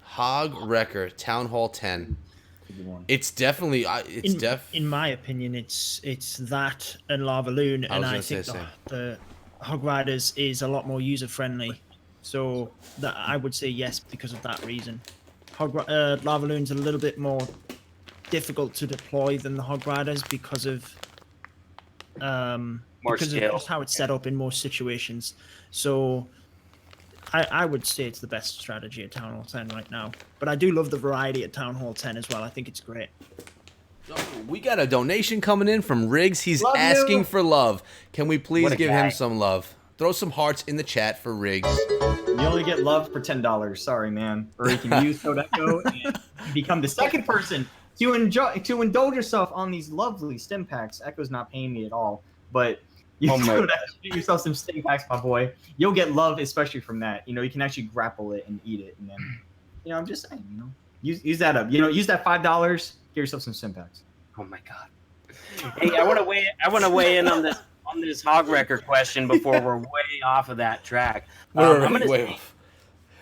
Speaker 1: Hog Wrecker, Town Hall 10. It's definitely
Speaker 3: in my opinion, it's that and Lava Loon, and I think the Hog Riders is a lot more user friendly. So that I would say yes because of that reason. Lava Loon's a little bit more difficult to deploy than the Hog Riders because of just how it's set up in most situations. So I would say it's the best strategy at Town Hall 10 right now. But I do love the variety at Town Hall 10 as well. I think it's great.
Speaker 1: We got a donation coming in from Riggs. He's asking for love. Can we please give him some love? Throw some hearts in the chat for Riggs.
Speaker 2: You only get love for $10. Sorry, man. Or you can use Code Echo and become the second person to indulge yourself on these lovely stim packs. Echo's not paying me at all, but you should get yourself some stim packs, my boy. You'll get love, especially from that. You know, you can actually grapple it and eat it, and then, you know, I'm just saying, you know, use that up. You know, use that $5. Get yourself some stim packs.
Speaker 4: Oh my god. Hey, I want to weigh in on this Hog Wrecker question before we're way off of that track.
Speaker 1: We're
Speaker 4: I'm gonna
Speaker 1: way
Speaker 4: say,
Speaker 1: off.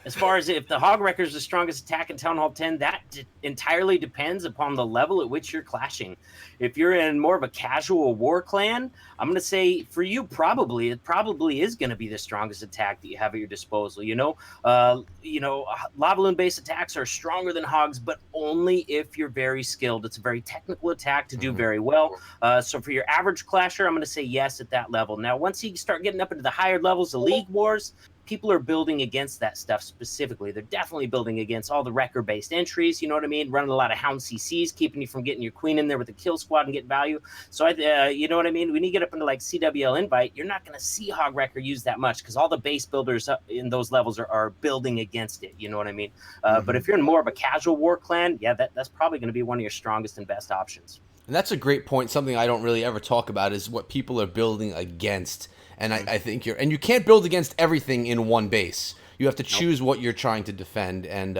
Speaker 4: as far as if the Hog Wrecker is the strongest attack in Town Hall 10, that entirely depends upon the level at which you're clashing. If you're in more of a casual war clan, I'm going to say for you, it probably is going to be the strongest attack that you have at your disposal. You know, lava loon based attacks are stronger than hogs, but only if you're very skilled. It's a very technical attack to do very well. So for your average clasher, I'm going to say yes at that level. Now, once you start getting up into the higher levels of League Wars, people are building against that stuff specifically. They're definitely building against all the Wrecker-based entries, you know what I mean? Running a lot of Hound CCs, keeping you from getting your queen in there with the kill squad and getting value. So, you know what I mean? When you get up into like CWL Invite, you're not going to see Hog Wrecker used that much because all the base builders in those levels are building against it, you know what I mean? But if you're in more of a casual war clan, yeah, that's probably going to be one of your strongest and best options.
Speaker 1: And that's a great point. Something I don't really ever talk about is what people are building against. And I think you can't build against everything in one base. You have to choose what you're trying to defend. And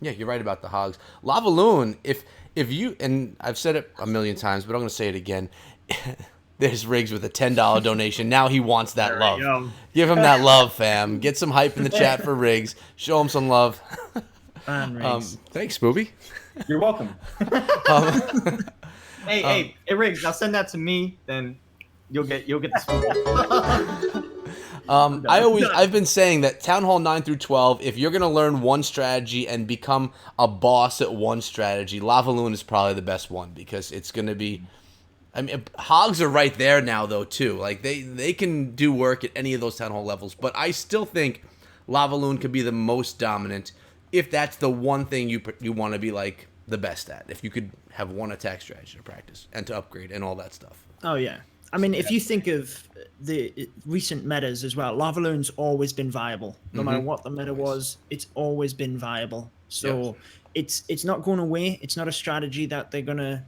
Speaker 1: yeah, you're right about the hogs. Lava Loon, if you, and I've said it a million times, but I'm going to say it again. There's Riggs with a $10 donation. Now he wants that love. Give him that love, fam. Get some hype in the chat for Riggs. Show him some love. Thanks, Spooby.
Speaker 2: You're welcome. Hey, Riggs, now send that to me, then you'll get this one.
Speaker 1: I've been saying that Town Hall 9 through 12, if you're gonna learn one strategy and become a boss at one strategy, Lava Loon is probably the best one because it's gonna be. I mean, hogs are right there now though too. Like they can do work at any of those Town Hall levels, but I still think Lava Loon could be the most dominant if that's the one thing you want to be like the best at. If you could have one attack strategy to practice and to upgrade and all that stuff.
Speaker 3: Oh yeah. I mean, if you think of the recent metas as well, Lava Loon's always been viable. No matter what the meta was, it's always been viable. So it's not going away. It's not a strategy that they're going to,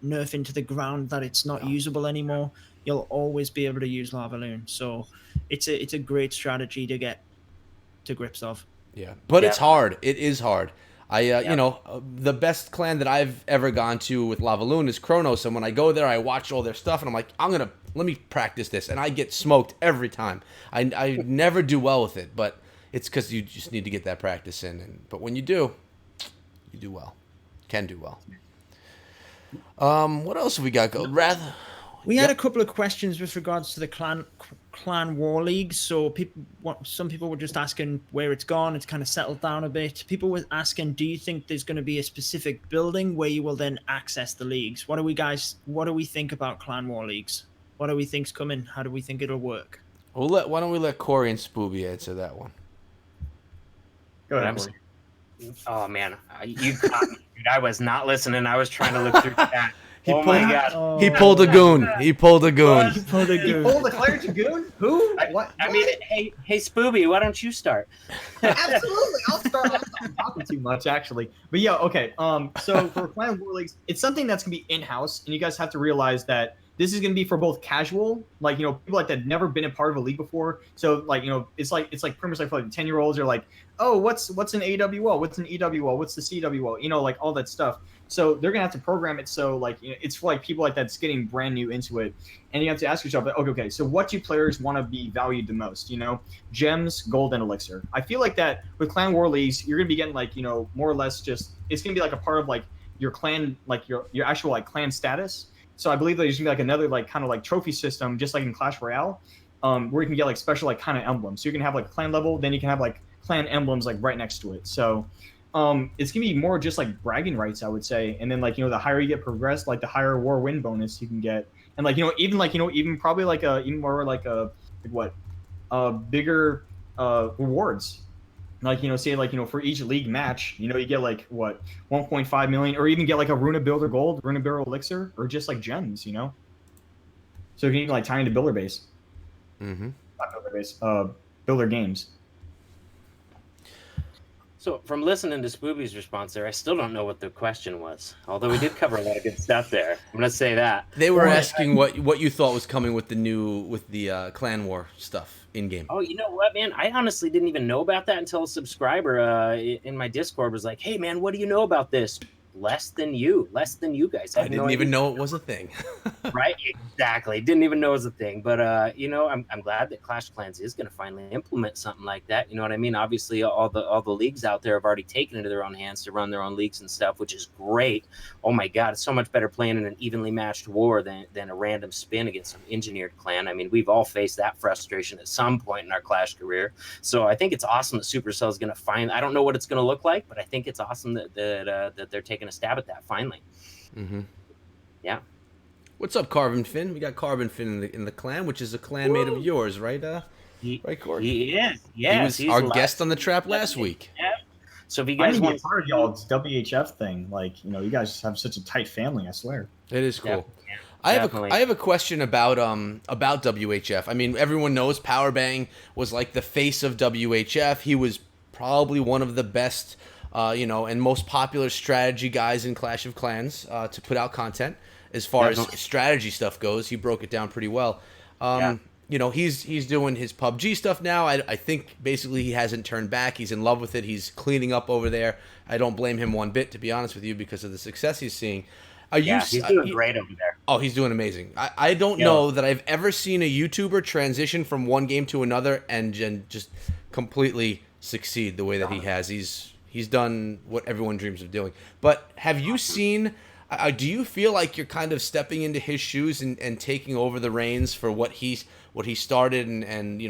Speaker 3: nerf into the ground that it's not usable anymore. You'll always be able to use Lava Loon. So it's a great strategy to get to grips of.
Speaker 1: Yeah, but it's hard. It is hard. The best clan that I've ever gone to with Lava Loon is Kronos, and when I go there, I watch all their stuff, and I'm like, let me practice this, and I get smoked every time. I never do well with it, but it's because you just need to get that practice in. But when you do, you do well. Can do well. What else have we got?
Speaker 3: We had a couple of questions with regards to the clan war leagues. So some people were just asking where it's gone. It's kind of settled down a bit. People were asking, do you think there's going to be a specific building where you will then access the leagues? What do we think about clan war leagues? What do we think's coming? How do we think it'll work?
Speaker 1: Why don't we let Cory and Spooby answer that one?
Speaker 2: Go ahead.
Speaker 4: Oh man, you caught me, dude. I was not listening. I was trying to look through that. My God.
Speaker 1: He pulled a goon. He pulled a goon.
Speaker 2: He pulled a Claire Dragoon? Who? What?
Speaker 4: I mean, hey, Spooby, why don't you start?
Speaker 2: Absolutely. I'll start. I'm talking too much, actually. But yeah, okay. So for Clan War Leagues, it's something that's going to be in-house, and you guys have to realize that this is going to be for both casual, like, people like that never been a part of a league before. So, like, it's like pretty much like for like 10-year-olds are like, oh, what's an AWL? What's an EWL? What's the CWL? Like all that stuff. So they're going to have to program it so, like, it's for, like, people like that's getting brand new into it. And you have to ask yourself, okay, so what do players want to be valued the most? Gems, gold, and elixir. I feel like that with Clan War Leagues, you're going to be getting, like, more or less just, it's going to be like a part of, like, your clan, like your actual, like, clan status. So I believe there's going to be, like, another, like, kind of, like, trophy system, just like in Clash Royale, where you can get, like, special, like, kind of emblems. So you can have, like, clan level, then you can have, like, clan emblems, like, right next to it. So it's gonna be more just like bragging rights, I would say. And then, like, the higher you get progressed, like the higher war win bonus you can get. And, like, even probably like even more like bigger rewards. Like, say, like, for each league match, you get like 1.5 million, or even get like a Runa Builder Gold, Runa Builder Elixir, or just like gems, So you can even like tie into Builder Base. Not Builder Base, Builder Games.
Speaker 4: So from listening to Spooby's response there, I still don't know what the question was. Although we did cover a lot of good stuff there. I'm gonna say that.
Speaker 1: They were asking what you thought was coming with the clan war stuff in game.
Speaker 4: Oh, you know what, man? I honestly didn't even know about that until a subscriber in my Discord was like, "Hey, man, what do you know about this?" Less than you guys.
Speaker 1: I didn't even know it was a thing.
Speaker 4: Right? Exactly. Didn't even know it was a thing. But you know, I'm glad that Clash of Clans is going to finally implement something like that. You know what I mean? Obviously, all the leagues out there have already taken it into their own hands to run their own leagues and stuff, which is great. Oh my God, it's so much better playing in an evenly matched war than a random spin against some engineered clan. I mean, we've all faced that frustration at some point in our Clash career. So I think it's awesome that Supercell is going to find. I don't know what it's going to look like, but I think it's awesome that they're taking a stab at that finally.
Speaker 1: Mm-hmm.
Speaker 4: Yeah.
Speaker 1: What's up, Carbon Finn? We got Carbon Finn in the clan, which is a clanmate of yours, right? Right, Cory?
Speaker 4: He is. Yes.
Speaker 1: He was our guest on the trap last week.
Speaker 4: Yeah. So if you guys want
Speaker 2: part of y'all's WHF thing, like, you know, you guys have such a tight family, I swear.
Speaker 1: It is cool.
Speaker 4: Yeah,
Speaker 1: I have a question about WHF. I mean, everyone knows Powerbang was like the face of WHF. He was probably one of the best and most popular strategy guys in Clash of Clans to put out content. As far as strategy stuff goes, he broke it down pretty well. He's doing his PUBG stuff now. I think basically he hasn't turned back. He's in love with it. He's cleaning up over there. I don't blame him one bit, to be honest with you, because of the success he's seeing.
Speaker 4: He's doing great over there.
Speaker 1: Oh, he's doing amazing. I don't know that I've ever seen a YouTuber transition from one game to another and just completely succeed the way that he has. He's done what everyone dreams of doing. But have you seen? Do you feel like you're kind of stepping into his shoes and taking over the reins for what he started and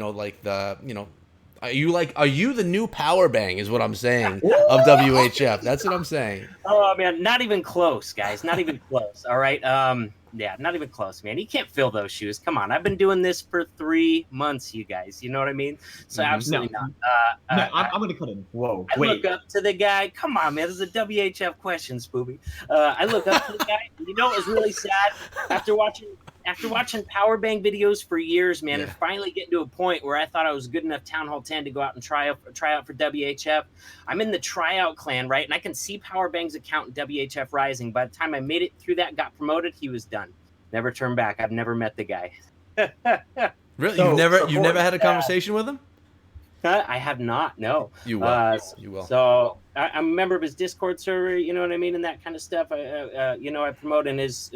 Speaker 1: are you the new Powerbang is what I'm saying of WHF? That's what I'm saying.
Speaker 4: Oh man, not even close, guys. Not even close. All right. Not even close, man. You can't fill those shoes. Come on, I've been doing this for 3 months, you guys. You know what I mean? So absolutely not.
Speaker 2: I'm gonna cut in. Whoa,
Speaker 4: I look up to the guy. Come on, man. This is a WHF question, Spooby. I look up to the guy. You know, it was really sad after watching Powerbang videos for years, man, and finally getting to a point where I thought I was good enough Town Hall 10 to go out and try out for WHF. I'm in the tryout clan, right? And I can see Powerbang's account in WHF rising. By the time I made it through that, got promoted, he was done. Never turned back. I've never met the guy.
Speaker 1: Really? You've never had a conversation with him?
Speaker 4: I have not. No.
Speaker 1: You will. You will.
Speaker 4: So I'm a member of his Discord server. You know what I mean, and that kind of stuff. I promote in his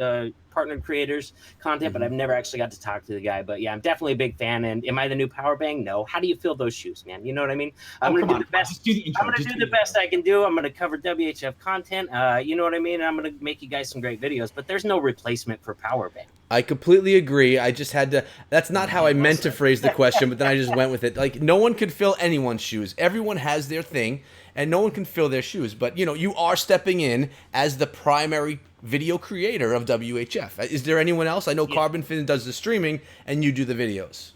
Speaker 4: partnered creators content, but I've never actually got to talk to the guy. But yeah, I'm definitely a big fan. And am I the new Powerbang? No. How do you fill those shoes, man? You know what I mean? I'm gonna do the best. I'm gonna do the best I can do. I'm gonna cover WHF content. You know what I mean? And I'm gonna make you guys some great videos. But there's no replacement for Powerbang.
Speaker 1: I completely agree. I just had to. That's not how I meant to phrase the question, but then I just went with it. Like, no one could fill anyone's shoes. Everyone has their thing, and no one can fill their shoes. But you are stepping in as the primary video creator of WHF. Is there anyone else? I know Carbon Finn does the streaming, and you do the videos.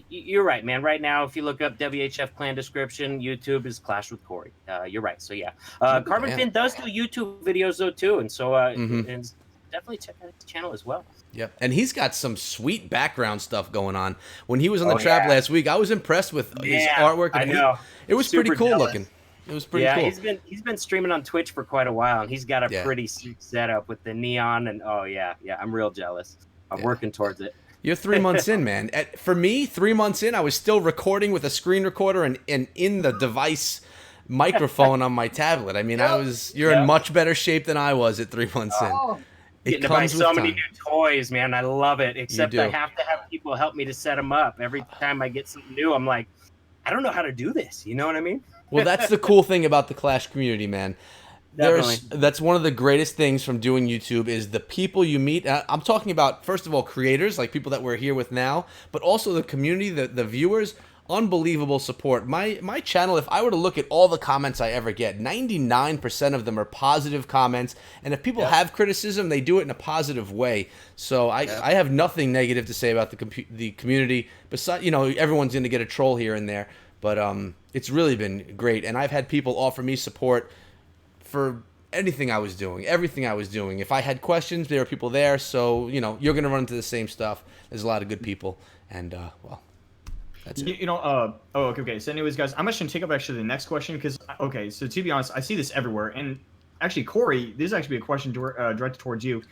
Speaker 4: You're right, man. Right now, if you look up WHF clan description, YouTube is Clash with Cory. You're right. So yeah, Carbon Finn does do YouTube videos though too, and so and definitely check out his channel as well.
Speaker 1: Yep, and he's got some sweet background stuff going on. When he was on the trap last week, I was impressed with his artwork.
Speaker 4: I know.
Speaker 1: It was pretty cool looking. It was pretty cool.
Speaker 4: Yeah, he's been streaming on Twitch for quite a while, and he's got a pretty sweet setup with the neon. And I'm real jealous. I'm working towards it.
Speaker 1: You're 3 months in, man. For me, 3 months in, I was still recording with a screen recorder and in the device microphone on my tablet. I mean, you're in much better shape than I was at 3 months in.
Speaker 4: Getting to buy so many new toys, man. I love it. Except I have to have people help me to set them up. Every time I get something new, I'm like, I don't know how to do this. You know what I mean?
Speaker 1: Well, that's the cool thing about the Clash community, man. That's one of the greatest things from doing YouTube is the people you meet. I'm talking about, first of all, creators, like people that we're here with now, but also the community, the viewers. Unbelievable support. My channel, if I were to look at all the comments I ever get, 99% of them are positive comments, and if people have criticism, they do it in a positive way. So I have nothing negative to say about the community. Besides, everyone's going to get a troll here and there, but it's really been great, and I've had people offer me support for anything I was doing, everything I was doing. If I had questions, there were people there. So you're going to run into the same stuff. There's a lot of good people, and That's it.
Speaker 2: Okay. So anyways, guys, I'm actually gonna take up actually the next question because, okay, so to be honest, I see this everywhere. And actually, Cory, this is actually a question directed towards you.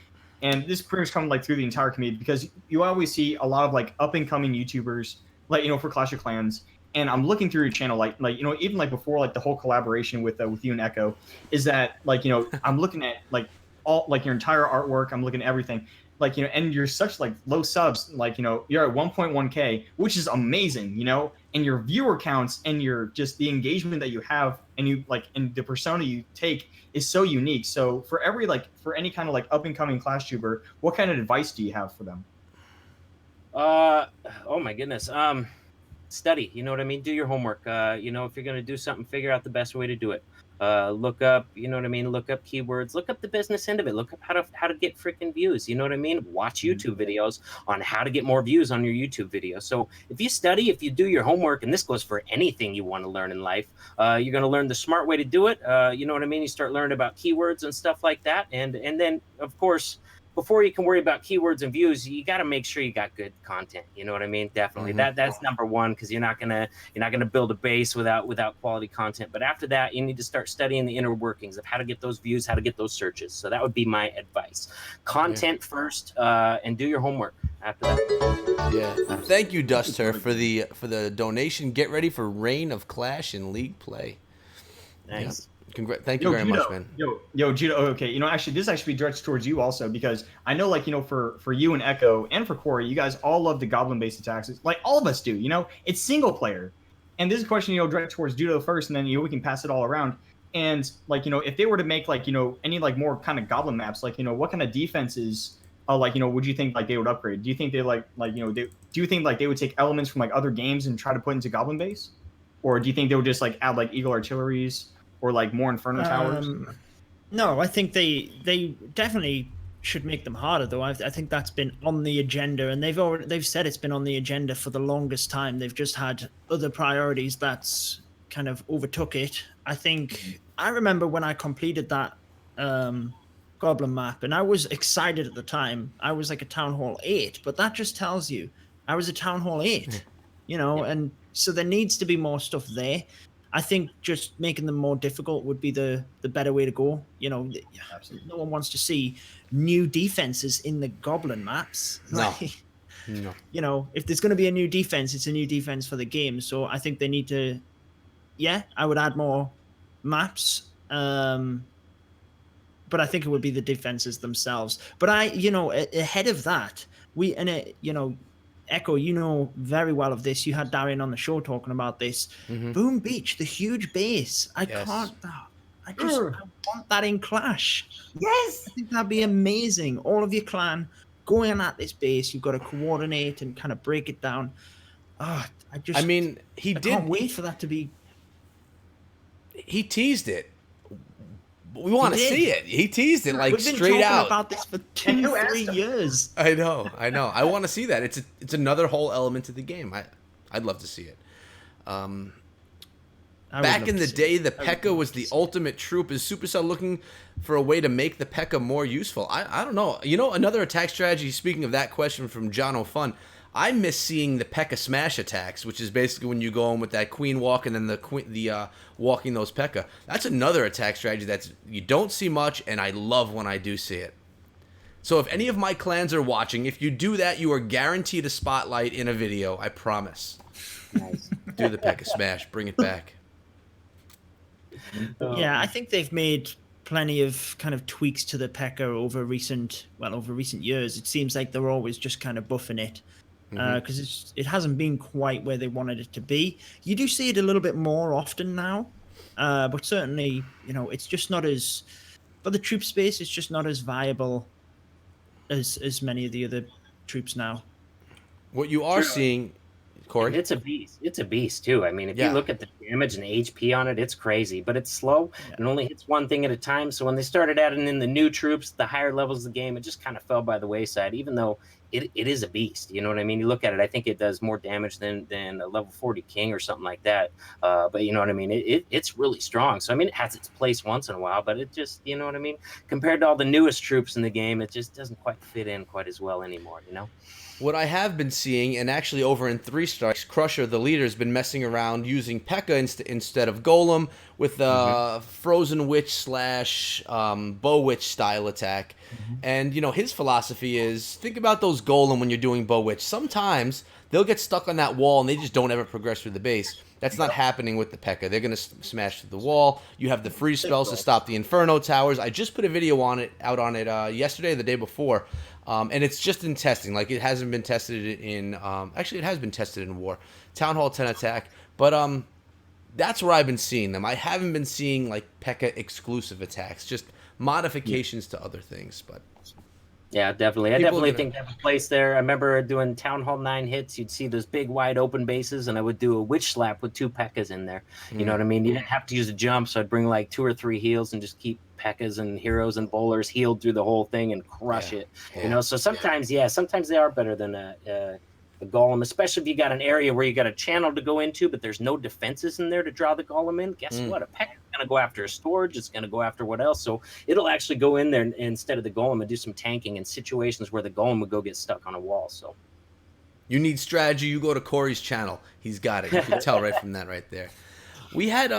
Speaker 2: And this pretty much comes like through the entire community because you always see a lot of like up and coming YouTubers, like, for Clash of Clans. And I'm looking through your channel, like even like before like the whole collaboration with you and Echo, is that like I'm looking at like all like your entire artwork, I'm looking at everything, like and you're such like low subs, like you're at 1.1K, which is amazing, and your viewer counts and your just the engagement that you have and you like and the persona you take is so unique. So for any kind of like up and coming Clash tuber, what kind of advice do you have for them?
Speaker 4: Oh my goodness. Study, you know what I mean? Do your homework. If you're going to do something, figure out the best way to do it. Look up, you know what I mean? Look up keywords, look up the business end of it. Look up how to get freaking views. You know what I mean? Watch YouTube videos on how to get more views on your YouTube video. So if you study, if you do your homework, and this goes for anything you want to learn in life, you're going to learn the smart way to do it. You know what I mean? You start learning about keywords and stuff like that. And then of course, before you can worry about keywords and views, you got to make sure you got good content. You know what I mean? Definitely. That's number one, because you're not gonna build a base without quality content. But after that, you need to start studying the inner workings of how to get those views, how to get those searches. So that would be my advice. Content first, and do your homework after that.
Speaker 1: Yeah. Thank you, Duster, for the donation. Get ready for Reign of Clash and League play.
Speaker 4: Nice.
Speaker 1: Yeah. Thank you very much, man.
Speaker 2: Judo. Okay, actually, this actually be directed towards you also because I know, like, for you and Echo and for Cory, you guys all love the goblin-based attacks. Like all of us do. It's single player. And this is a question, directed towards Judo first, and then we can pass it all around. And like, if they were to make like, any like more kind of goblin maps, like, what kind of defenses, would you think like they would upgrade? Do you think they do you think like they would take elements from like other games and try to put into goblin base, or do you think they would just like add like eagle artilleries? Or like more Inferno towers?
Speaker 3: No, I think they definitely should make them harder, though. I think that's been on the agenda, and they've said it's been on the agenda for the longest time. They've just had other priorities that's kind of overtook it. I remember when I completed that Goblin map, and I was excited at the time. I was like a Town Hall 8, but that just tells you I was a Town Hall 8, and so there needs to be more stuff there. I think just making them more difficult would be the better way to go. Absolutely. No one wants to see new defenses in the Goblin maps.
Speaker 1: No.
Speaker 3: No. If there's going to be a new defense, it's a new defense for the game. So I think they need to, I would add more maps. But I think it would be the defenses themselves. But ahead of that, Echo, very well of this. You had Darian on the show talking about this. Boom Beach, the huge base. I want that in Clash.
Speaker 2: Yes,
Speaker 3: I think that'd be amazing. All of your clan going at this base. You've got to coordinate and kind of break it down. I can't wait for that to be.
Speaker 1: He teased it. We want to see it. He teased it like straight out.
Speaker 3: We've been talking about this for 2-3 years.
Speaker 1: I know. I want to see that. It's another whole element to the game. I'd love to see it. Back in the day, the Pekka was the ultimate troop. Is Supercell looking for a way to make the Pekka more useful? I don't know. Another attack strategy, speaking of that question from John O'Fun, I miss seeing the Pekka smash attacks, which is basically when you go in with that queen walk and then the walking those Pekka. That's another attack strategy that you don't see much, and I love when I do see it. So if any of my clans are watching, if you do that, you are guaranteed a spotlight in a video. I promise.
Speaker 4: Nice.
Speaker 1: Do the Pekka smash. Bring it back.
Speaker 3: Yeah, I think they've made plenty of kind of tweaks to the Pekka over recent years. It seems like they're always just kind of buffing it. Because it hasn't been quite where they wanted it to be. You do see it a little bit more often now, but certainly, it's just not as, for the troop space, it's just not as viable as many of the other troops now.
Speaker 1: What you are seeing, Cory?
Speaker 4: And it's a beast. It's a beast too. I mean, if you look at the damage and the HP on it, it's crazy. But it's slow and only hits one thing at a time. So when they started adding in the new troops, the higher levels of the game, it just kind of fell by the wayside. Even though it is a beast. You know what I mean? You look at it, I think it does more damage than a level 40 king or something like that. But you know what I mean? It's really strong. So I mean, it has its place once in a while, but it just, you know what I mean? Compared to all the newest troops in the game, it just doesn't quite fit in quite as well anymore, you know?
Speaker 1: What I have been seeing, and actually over in 3 Strikes, Crusher, the leader, has been messing around using Pekka instead of Golem with Frozen Witch / Bow Witch style attack. And, you know, his philosophy is, think about those Golem when you're doing Bow Witch. Sometimes they'll get stuck on that wall and they just don't ever progress through the base. That's not happening with the Pekka. They're going to smash through the wall. You have the freeze spells to stop the Inferno Towers. I just put a video out on it yesterday or the day before. And it's just in testing. Like, it hasn't been tested in... actually, it has been tested in War. Town Hall 10 attack. But that's where I've been seeing them. I haven't been seeing, like, Pekka exclusive attacks. Just modifications to other things. But
Speaker 4: yeah, definitely. I definitely think they have a place there. I remember doing Town Hall 9 hits. You'd see those big, wide open bases, and I would do a Witch Slap with 2 Pekkas in there. You know what I mean? You didn't have to use a jump, so I'd bring like 2 or 3 heals and just keep Pekkas and heroes and bowlers healed through the whole thing and crush it. You know, so sometimes, sometimes they are better than a Golem, especially if you got an area where you got a channel to go into, but there's no defenses in there to draw the Golem in. Guess what? A Pekka's going to go after a storage. It's going to go after what else? So it'll actually go in there instead of the Golem and do some tanking in situations where the Golem would go get stuck on a wall. So
Speaker 1: you need strategy, you go to Cory's channel. He's got it. You can tell right from that right there. We had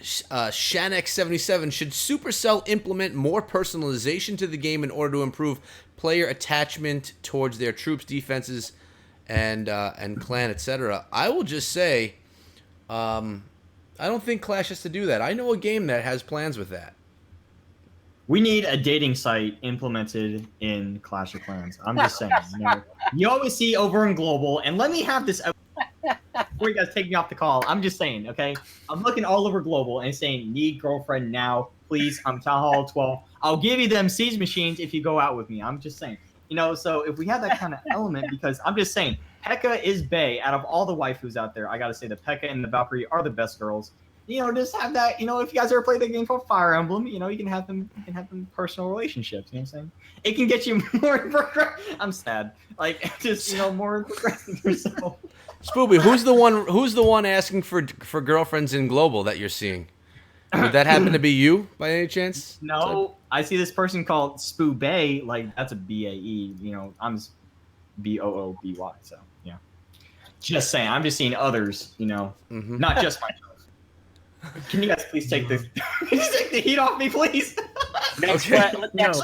Speaker 1: Shanex77. Should Supercell implement more personalization to the game in order to improve player attachment towards their troops, defenses, and clan, etc.? I will just say, I don't think Clash has to do that. I know a game that has plans with that.
Speaker 2: We need a dating site implemented in Clash of Clans. I'm just saying. You always see over in Global, and let me have this before you guys take me off the call. I'm just saying, okay? I'm looking all over Global and saying, need girlfriend now, please. I'm Town Hall 12. I'll give you them siege machines if you go out with me. I'm just saying. You know, so if we have that kind of element, because I'm just saying, Pekka is bae. Out of all the waifus out there, I got to say the Pekka and the Valkyrie are the best girls. You know, just have that, you know, if you guys ever played the game called Fire Emblem, you know, you can have them personal relationships, you know what I'm saying? It can get you more I'm sad. Like, just, you know, more progressing yourself.
Speaker 1: Spooby, who's the one asking for girlfriends in Global that you're seeing? Would that happen to be you by any chance?
Speaker 2: No, I see this person called Spoobay, like that's a B-A-E, you know, I'm B-O-O-B-Y, so yeah. Just saying, I'm just seeing others, you know, not just myself. Can you guys please take the heat off me, please?
Speaker 4: Next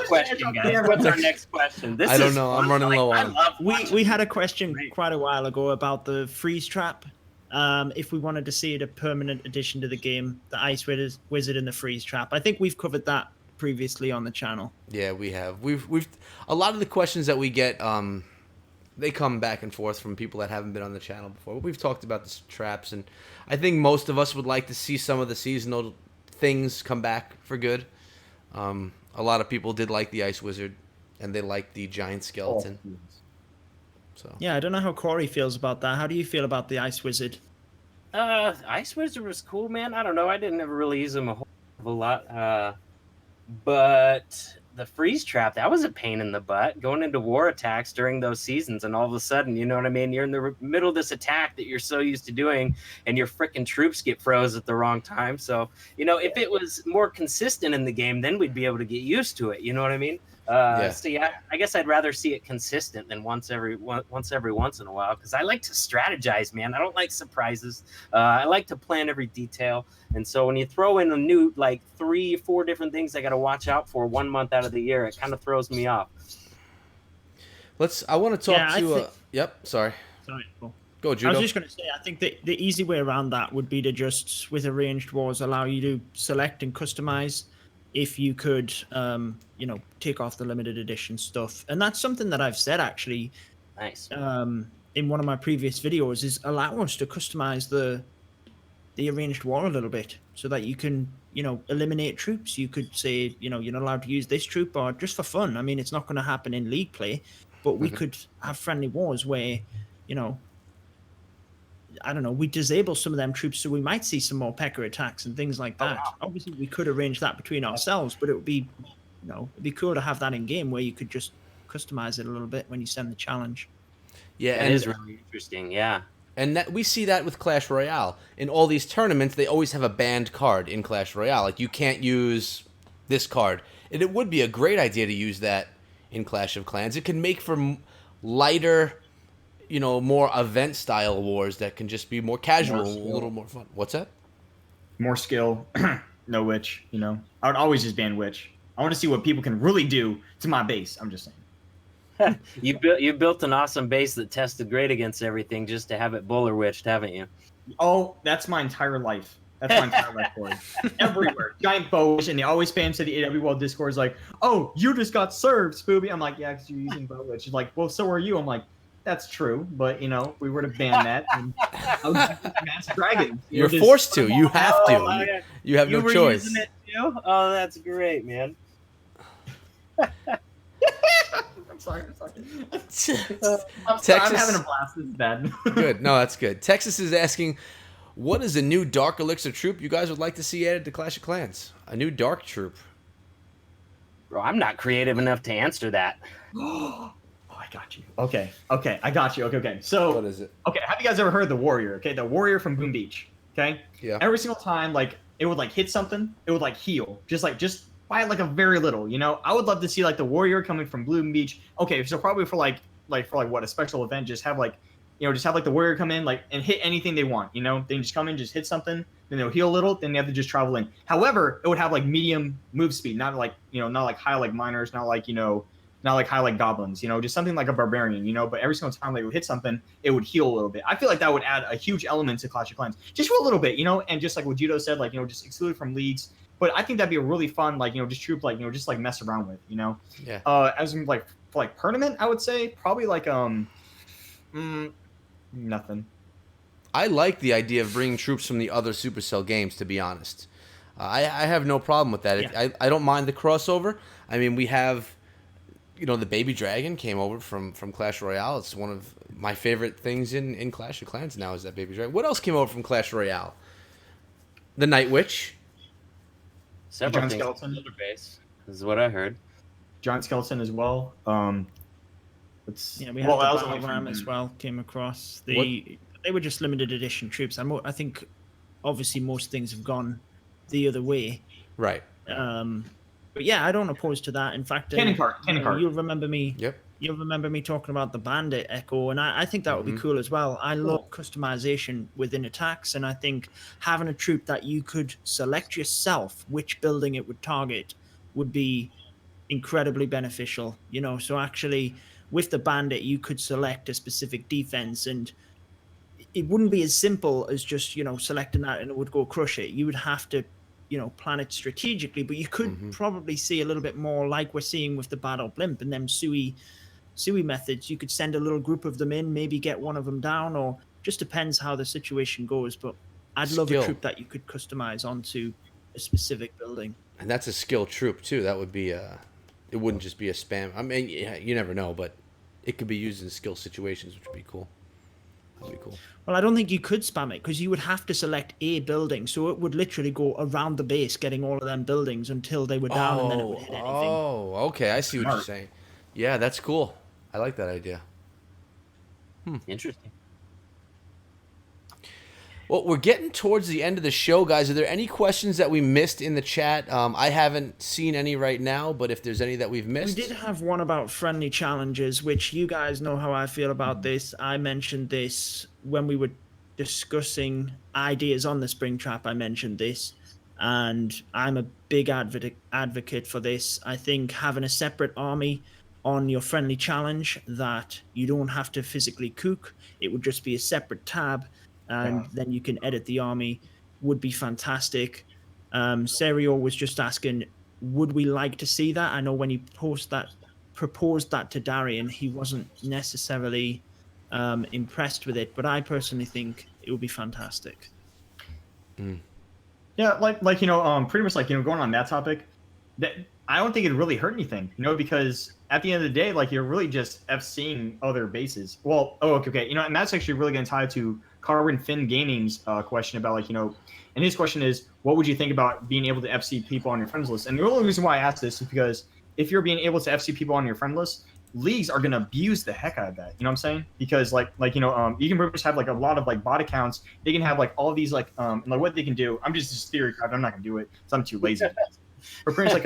Speaker 4: question, guys. What's our next question?
Speaker 1: I don't know. I'm running low on.
Speaker 3: We had a question quite a while ago about the freeze trap. If we wanted to see it a permanent addition to the game, the Ice Wizard and the freeze trap. I think we've covered that previously on the channel.
Speaker 1: Yeah, we have. We've a lot of the questions that we get, they come back and forth from people that haven't been on the channel before. We've talked about the traps, and I think most of us would like to see some of the seasonal things come back for good. A lot of people did like the Ice Wizard, and they liked the giant skeleton. So
Speaker 3: yeah, I don't know how Cory feels about that. How do you feel about the Ice Wizard?
Speaker 4: Ice Wizard was cool, man. I don't know. I didn't ever really use him a whole lot. But the freeze trap, that was a pain in the butt, going into war attacks during those seasons, and all of a sudden, you know what I mean, you're in the middle of this attack that you're so used to doing, and your freaking troops get froze at the wrong time. So, you know, if it was more consistent in the game, then we'd be able to get used to it, you know what I mean? So yeah, I guess I'd rather see it consistent than once every once in a while, because I like to strategize, man. I don't like surprises. I like to plan every detail, and so when you throw in a new, like 3 or 4 different things I got to watch out for 1 month out of the year, it kind of throws me off.
Speaker 1: I want to talk to. Yep. Sorry.
Speaker 3: Cool.
Speaker 1: Go, Judo.
Speaker 3: I was just going to say, I think the easy way around that would be to just, with arranged wars, allow you to select and customize. If you could, you know, take off the limited edition stuff. And that's something that I've said, actually,
Speaker 4: nice.
Speaker 3: In one of my previous videos, is allow us to customize the arranged war a little bit so that you can, you know, eliminate troops. You could say, you know, you're not allowed to use this troop, or just for fun. I mean, it's not going to happen in league play, but we could have friendly wars where, you know, I don't know, we disable some of them troops, so we might see some more Pekka attacks and things like that. Obviously, we could arrange that between ourselves, but it would be, you know, it'd be cool to have that in game where you could just customize it a little bit when you send the challenge.
Speaker 1: Yeah,
Speaker 4: That is really interesting. Yeah.
Speaker 1: And that we see that with Clash Royale. In all these tournaments, they always have a banned card in Clash Royale. Like, you can't use this card. And it would be a great idea to use that in Clash of Clans. It can make for lighter, more event-style wars that can just be more casual, a little more fun. What's that?
Speaker 2: More skill, no witch, I would always just ban witch. I want to see what people can really do to my base. I'm just saying.
Speaker 4: You built an awesome base that tested great against everything just to have it buller witched, haven't you?
Speaker 2: Oh, that's my entire life. That's my entire life, Cory. Everywhere. Giant bow witch, and they always spam to the AWL Discord is like, oh, you just got served, Spooby. I'm like, yeah, because you're using bow witch. She's like, well, so are you. I'm like, that's true, but we were to ban that. And I would mass dragons.
Speaker 1: You're forced to. You have to. You have no choice.
Speaker 4: Using it too? Oh, that's great, man.
Speaker 2: I'm sorry.
Speaker 1: Texas,
Speaker 2: I'm having a blast. This is bad.
Speaker 1: Good. No, that's good. Texas is asking, what is a new Dark Elixir troop you guys would like to see added to Clash of Clans? A new Dark troop.
Speaker 4: Bro, I'm not creative enough to answer that.
Speaker 2: Oh, I got you. Okay, I got you. Okay. So,
Speaker 1: What is it?
Speaker 2: Okay, have you guys ever heard of the Warrior? Okay, the Warrior from Boom Beach. Okay?
Speaker 1: Yeah.
Speaker 2: Every single time, it would, hit something, it would, heal. Just by, a very little, I would love to see, the Warrior coming from Boom Beach. Okay, so probably for, what, a special event, just have, the Warrior come in, and hit anything they want, They just come in, just hit something, then they'll heal a little, then they have to just travel in. However, it would have, medium move speed, not, not, high like miners, not, not high like goblins, just something like a barbarian, but every single time they would hit something, it would heal a little bit. I feel like that would add a huge element to Clash of Clans, just for a little bit, and just like what Judo said, just excluded from leagues. But I think that'd be a really fun, just troop, just mess around with,
Speaker 1: Yeah.
Speaker 2: As in, for tournament, I would say probably nothing.
Speaker 1: I like the idea of bringing troops from the other Supercell games, to be honest. I have no problem with that.
Speaker 3: Yeah.
Speaker 1: I don't mind the crossover. I mean, we have, the Baby Dragon came over from Clash Royale. It's one of my favorite things in Clash of Clans now is that Baby Dragon. What else came over from Clash Royale? The Night Witch.
Speaker 4: Several
Speaker 2: John
Speaker 4: things.
Speaker 2: Skeleton.
Speaker 4: Another base. This is what I heard.
Speaker 2: Giant Skeleton as well.
Speaker 3: We had
Speaker 2: that
Speaker 3: the
Speaker 2: was
Speaker 3: Battle
Speaker 2: only
Speaker 3: Ram
Speaker 2: from-
Speaker 3: as well, came across.
Speaker 1: What?
Speaker 3: They were just limited edition troops. I think, obviously, most things have gone the other way.
Speaker 1: Right.
Speaker 3: But yeah, I don't oppose to that. In fact,
Speaker 2: Cannon cart.
Speaker 3: you'll remember me.
Speaker 1: Yep.
Speaker 3: You'll remember me talking about the Bandit Echo, and I think that would be cool as well. I love customization within attacks, and I think having a troop that you could select yourself which building it would target would be incredibly beneficial. So actually, with the Bandit, you could select a specific defense, and it wouldn't be as simple as just selecting that and it would go crush it. You would have to plan it strategically, but you could probably see a little bit more like we're seeing with the Battle Blimp and them Sui methods. You could send a little group of them in, maybe get one of them down, or just depends how the situation goes. But I'd love a troop that you could customize onto a specific building.
Speaker 1: And that's a skill troop too. That would be it wouldn't just be a spam. I mean, you never know, but it could be used in skill situations, which would be cool. That'd be cool.
Speaker 3: Well, I don't think you could spam it because you would have to select a building, so it would literally go around the base, getting all of them buildings until they were down, and then it would hit anything.
Speaker 1: Oh, okay. I see what you're saying. Yeah, that's cool. I like that idea.
Speaker 4: Interesting.
Speaker 1: Well, we're getting towards the end of the show, guys. Are there any questions that we missed in the chat? I haven't seen any right now, but if there's any that we've missed.
Speaker 3: We did have one about friendly challenges, which you guys know how I feel about this. I mentioned this when we were discussing ideas on the Springtrap. I mentioned this, and I'm a big advocate for this. I think having a separate army on your friendly challenge that you don't have to physically cook, it would just be a separate tab, and then you can edit the army, would be fantastic. Serio was just asking, would we like to see that? I know when he proposed that to Darian, he wasn't necessarily impressed with it, but I personally think it would be fantastic.
Speaker 2: Yeah, pretty much going on that topic, that I don't think it'd really hurt anything, because at the end of the day, you're really just FCing other bases. Well, okay, and that's actually really going to tie to Carwin Finn Gaming's question about and his question is, what would you think about being able to FC people on your friends list? And the only reason why I asked this is because if you're being able to FC people on your friend list, leagues are gonna abuse the heck out of that. You know what I'm saying? Because like you know, you can pretty much have like a lot of like bot accounts. They can have like all these like what they can do. I'm just theory crap. I'm not gonna do it. So I'm too lazy. But pretty much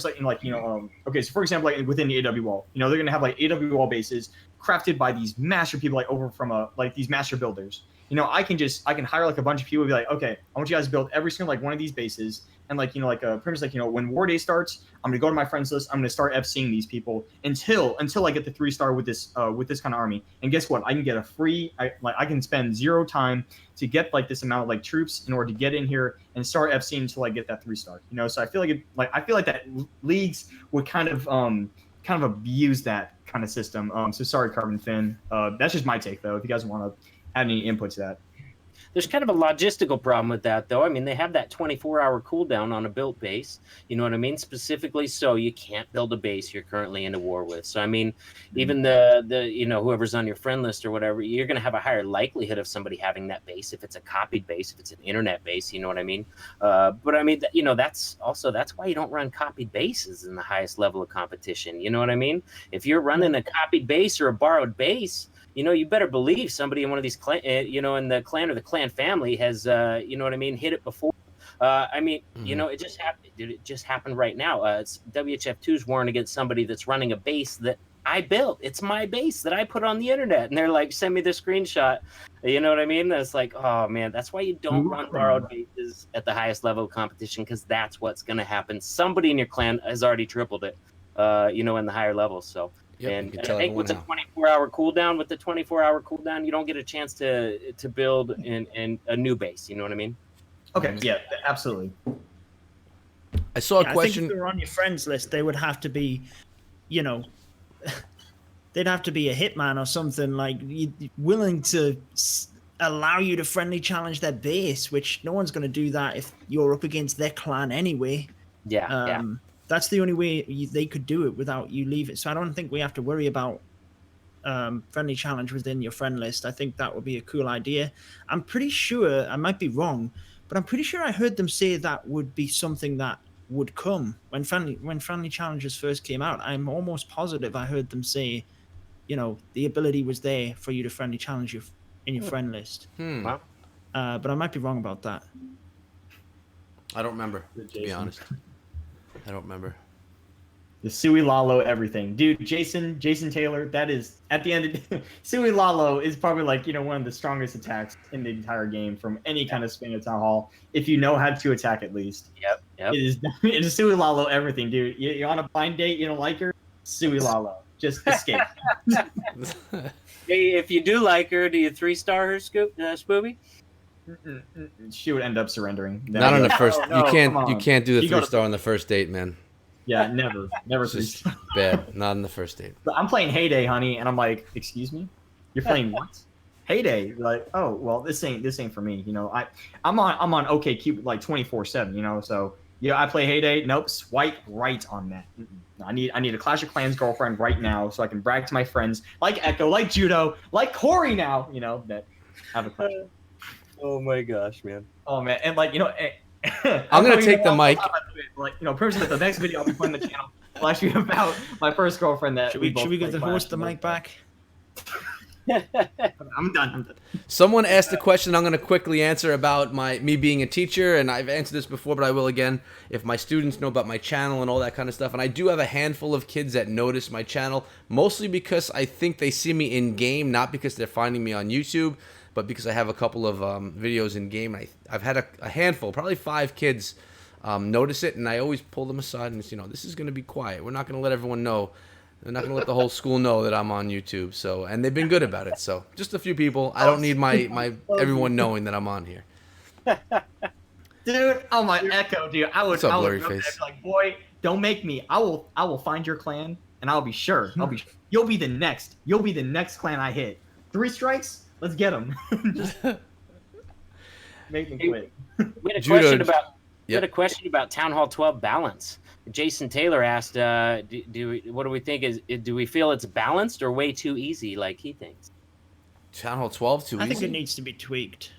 Speaker 2: like in like you know okay, so for example, like within the AW wall, you know, they're gonna have like AW wall bases crafted by these master people like over from like these master builders. You know, I can hire like a bunch of people and be like, okay, I want you guys to build every single like one of these bases, and like you know like pretty much like you know when War Day starts, I'm gonna go to my friends list, I'm gonna start FCing these people until I get the 3-star with this kind of army. And guess what? I can get a free I can spend 0 time to get like this amount of like troops in order to get in here and start FCing until I get that 3-star. You know, so I feel like that leagues would kind of abuse that kind of system. So sorry, Carbon Finn. That's just my take though. If you guys want to add any input to that.
Speaker 4: There's kind of a logistical problem with that, though. I mean, they have that 24-hour cooldown on a built base. You know what I mean? Specifically, so you can't build a base you're currently in a war with. So, I mean, even the you know, whoever's on your friend list or whatever, you're going to have a higher likelihood of somebody having that base if it's a copied base, if it's an internet base. You know what I mean? But I mean, you know, that's why you don't run copied bases in the highest level of competition. You know what I mean? If you're running a copied base or a borrowed base, you know, you better believe somebody in one of these, you know, in the clan or the clan family has, you know what I mean, hit it before. I mean, you know, it just happened. It just happened right now. It's WHF2's warring against somebody that's running a base that I built. It's my base that I put on the internet, and they're like, "Send me the screenshot." You know what I mean? It's like, oh man, that's why you don't run borrowed bases at the highest level of competition, because that's what's going to happen. Somebody in your clan has already tripled it, you know, in the higher levels. So.
Speaker 1: Yep,
Speaker 4: And I think with the 24-hour cooldown, you don't get a chance to build in a new base. You know what I mean?
Speaker 2: Okay, yeah, absolutely.
Speaker 1: I saw a question.
Speaker 3: I think if they're on your friends list, they would have to be, you know, they'd have to be a hitman or something, like willing to allow you to friendly challenge their base, which no one's going to do that if you're up against their clan anyway.
Speaker 4: Yeah.
Speaker 3: That's the only way they could do it without you leaving. So I don't think we have to worry about friendly challenge within your friend list. I think that would be a cool idea. I'm pretty sure, I might be wrong, but I'm pretty sure I heard them say that would be something that would come when friendly challenges first came out. I'm almost positive I heard them say, you know, the ability was there for you to friendly challenge in your friend list.
Speaker 4: Wow.
Speaker 3: But I might be wrong about that.
Speaker 1: I don't remember, to be honest. I don't remember.
Speaker 2: The Sui Lalo everything. Dude, Jason Taylor, that is, at the end of the Sui Lalo is probably like, you know, one of the strongest attacks in the entire game from any kind of spin at Town Hall, if you know how to attack at least.
Speaker 4: Yep.
Speaker 2: It is Sui Lalo everything, dude. You're on a blind date, you don't like her, Sui Lalo. Just escape.
Speaker 4: Hey, if you do like her, do you 3-star her, Spooby?
Speaker 2: She would end up surrendering.
Speaker 1: Not on the first.
Speaker 2: No,
Speaker 1: you can't do the 3-star on the first date, man.
Speaker 2: Yeah, never
Speaker 1: It's just bad. Not on the first date.
Speaker 2: But I'm playing Heyday, honey, and I'm like, excuse me, you're playing what? Heyday. Like, oh well, this ain't for me. You know, I'm on OK Cupid like 24/7. You know, so yeah, I play Heyday. Nope, swipe right on that. I need a Clash of Clans girlfriend right now so I can brag to my friends like Echo, like Judo, like Cory now. You know that have a Clash.
Speaker 4: Oh my gosh, man.
Speaker 2: Oh man, and like, you know,
Speaker 1: I'm gonna take the mic.
Speaker 2: Like, you know, personally, the next video I'll be putting on the channel will actually be about my first girlfriend that
Speaker 3: should we give the host the mic back?
Speaker 2: I'm done.
Speaker 1: Someone asked a question I'm going to quickly answer about me being a teacher, and I've answered this before, but I will again. If my students know about my channel and all that kind of stuff, and I do have a handful of kids that notice my channel, mostly because I think they see me in game, not because they're finding me on YouTube, but because I have a couple of videos in game. I've had a handful, probably 5 kids notice it, and I always pull them aside and say, you know, this is going to be quiet. We're not going to let everyone know. They're not going to let the whole school know that I'm on YouTube. So, and they've been good about it. So, just a few people. I don't need my everyone knowing that I'm on here.
Speaker 2: Dude, oh my Echo, dude.
Speaker 1: What's up, blurry face?
Speaker 2: Like, boy, don't make me. I will find your clan, and I'll be sure. You'll be the next. You'll be the next clan I hit. 3 strikes. Let's get them. Just make them quit.
Speaker 4: We had a question about Town Hall 12 balance. Jason Taylor asked, what do we think? Do we feel it's balanced or way too easy like he thinks?
Speaker 1: Town Hall 12 too easy?
Speaker 3: I think it needs to be tweaked.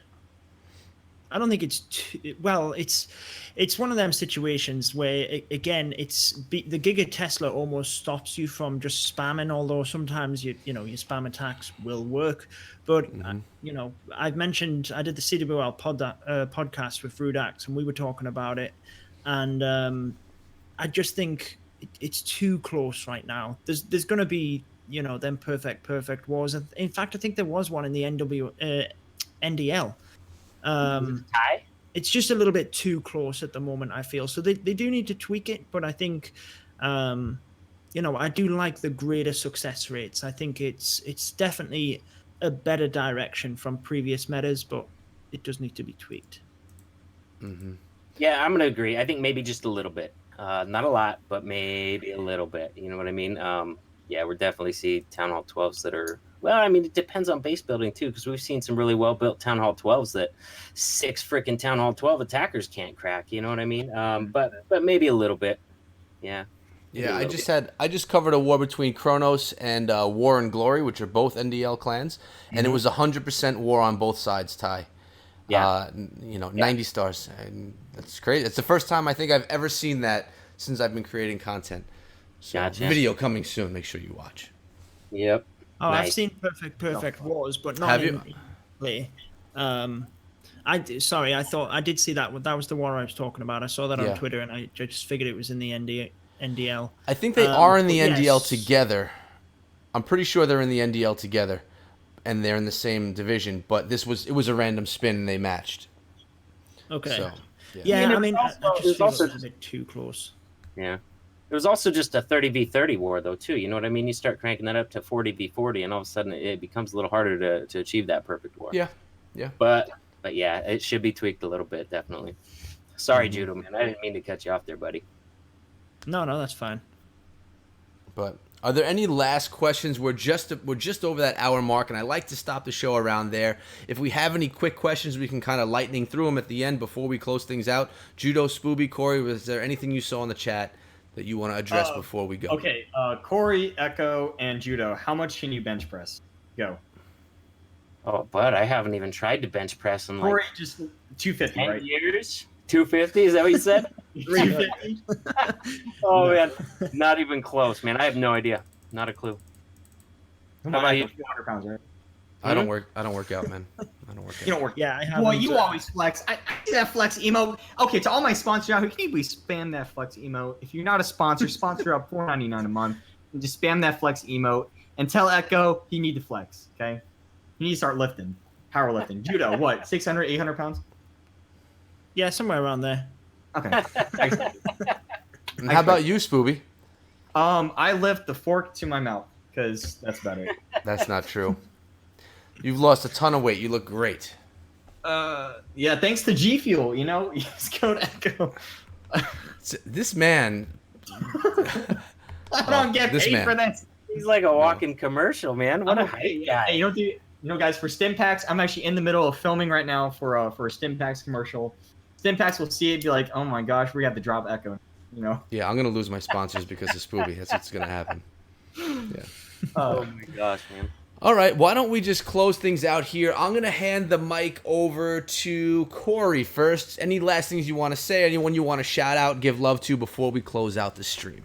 Speaker 3: I don't think it's too, well. It's one of them situations where again, the Giga Tesla almost stops you from just spamming. Although sometimes your spam attacks will work, but I've mentioned I did the CWL podcast with Rudax, and we were talking about it, and I just think it's too close right now. There's going to be them perfect wars. In fact, I think there was one in the NDL.
Speaker 4: Tie?
Speaker 3: It's just a little bit too close at the moment, I feel. So they do need to tweak it, but I think, I do like the greater success rates. I think it's definitely a better direction from previous metas, but it does need to be tweaked.
Speaker 1: Mm-hmm.
Speaker 4: Yeah, I'm gonna agree. I think maybe just a little bit, not a lot, but maybe a little bit. You know what I mean? Yeah, we're definitely see Town Hall 12s that are. Well, I mean, it depends on base building too, because we've seen some really well-built Town Hall 12s that 6 freaking Town Hall 12 attackers can't crack. You know what I mean? But maybe a little bit. Yeah.
Speaker 1: Yeah, I just covered a war between Kronos and War and Glory, which are both NDL clans, and it was 100% war on both sides. Ty.
Speaker 4: Yeah.
Speaker 1: 90 stars, and that's crazy. It's the first time I think I've ever seen that since I've been creating content. So
Speaker 4: Gotcha.
Speaker 1: Video coming soon. Make sure you watch.
Speaker 4: Yep.
Speaker 3: Oh,
Speaker 4: Nice.
Speaker 3: I've seen perfect wars, but not
Speaker 1: Have
Speaker 3: in
Speaker 1: you?
Speaker 3: play. I thought I did see that. That was the war I was talking about. I saw that
Speaker 1: Yeah.
Speaker 3: on Twitter, and I just figured it was in the NDL.
Speaker 1: I think they are in the
Speaker 3: but
Speaker 1: NDL
Speaker 3: yes.
Speaker 1: together. I'm pretty sure they're in the NDL together, and they're in the same division. But it was a random spin, and they matched.
Speaker 3: Okay.
Speaker 1: So,
Speaker 3: Yeah, I mean, I
Speaker 4: also-
Speaker 3: just feel
Speaker 4: also-
Speaker 3: it was a bit too close.
Speaker 4: Yeah. It was also just a 30v30 war, though, too. You know what I mean? You start cranking that up to 40v40, and all of a sudden it becomes a little harder to achieve that perfect war.
Speaker 1: Yeah.
Speaker 4: But yeah, it should be tweaked a little bit, definitely. Sorry, Judo, man. I didn't mean to cut you off there, buddy.
Speaker 3: No, that's fine.
Speaker 1: But are there any last questions? We're just over that hour mark, and I like to stop the show around there. If we have any quick questions, we can kind of lightning through them at the end before we close things out. Judo, Spooby, Cory, was there anything you saw in the chat that you want to address before we go?
Speaker 2: Okay, Cory, Echo, and Judo, how much can you bench press? Go.
Speaker 4: Oh, but I haven't even tried to bench press in
Speaker 2: Cory,
Speaker 4: like
Speaker 2: just 250,
Speaker 4: 10
Speaker 2: right?
Speaker 4: years. 250, is that what you said?
Speaker 2: 350.
Speaker 4: Oh, man. Not even close, man. I have no idea. Not a clue.
Speaker 2: Come
Speaker 4: How
Speaker 2: on,
Speaker 4: about you?
Speaker 2: 200 pounds, right?
Speaker 1: I don't work out, man. I don't work out.
Speaker 2: You don't work.
Speaker 3: Yeah, I have.
Speaker 2: Boy, you always flex. I see that flex emote. Okay, to all my sponsors out here, can you please spam that flex emote? If you're not a sponsor, sponsor up $4.99 a month. And just spam that flex emote and tell Echo he need to flex. Okay, he needs to start lifting, powerlifting. Judo, what? 600, 800 pounds?
Speaker 3: Yeah, somewhere around there.
Speaker 2: Okay.
Speaker 1: And how about you, Spooby?
Speaker 2: I lift the fork to my mouth because that's about it.
Speaker 1: That's not true. You've lost a ton of weight. You look great.
Speaker 2: Yeah, thanks to G Fuel. Use code Echo.
Speaker 1: This man.
Speaker 2: I don't get
Speaker 1: this
Speaker 2: paid
Speaker 1: man.
Speaker 2: for this.
Speaker 4: He's like a walking commercial, man. What a hype guy.
Speaker 2: Hey, guys, for Stim Packs, I'm actually in the middle of filming right now for a Stim Packs commercial. Stim Packs will see it, be like, oh my gosh, we have to drop Echo.
Speaker 1: Yeah, I'm gonna lose my sponsors because of Spooby. That's what's gonna happen. Yeah.
Speaker 4: Oh my gosh, man.
Speaker 1: All right, why don't we just close things out here? I'm going to hand the mic over to Cory first. Any last things you want to say? Anyone you want to shout out, give love to before we close out the stream?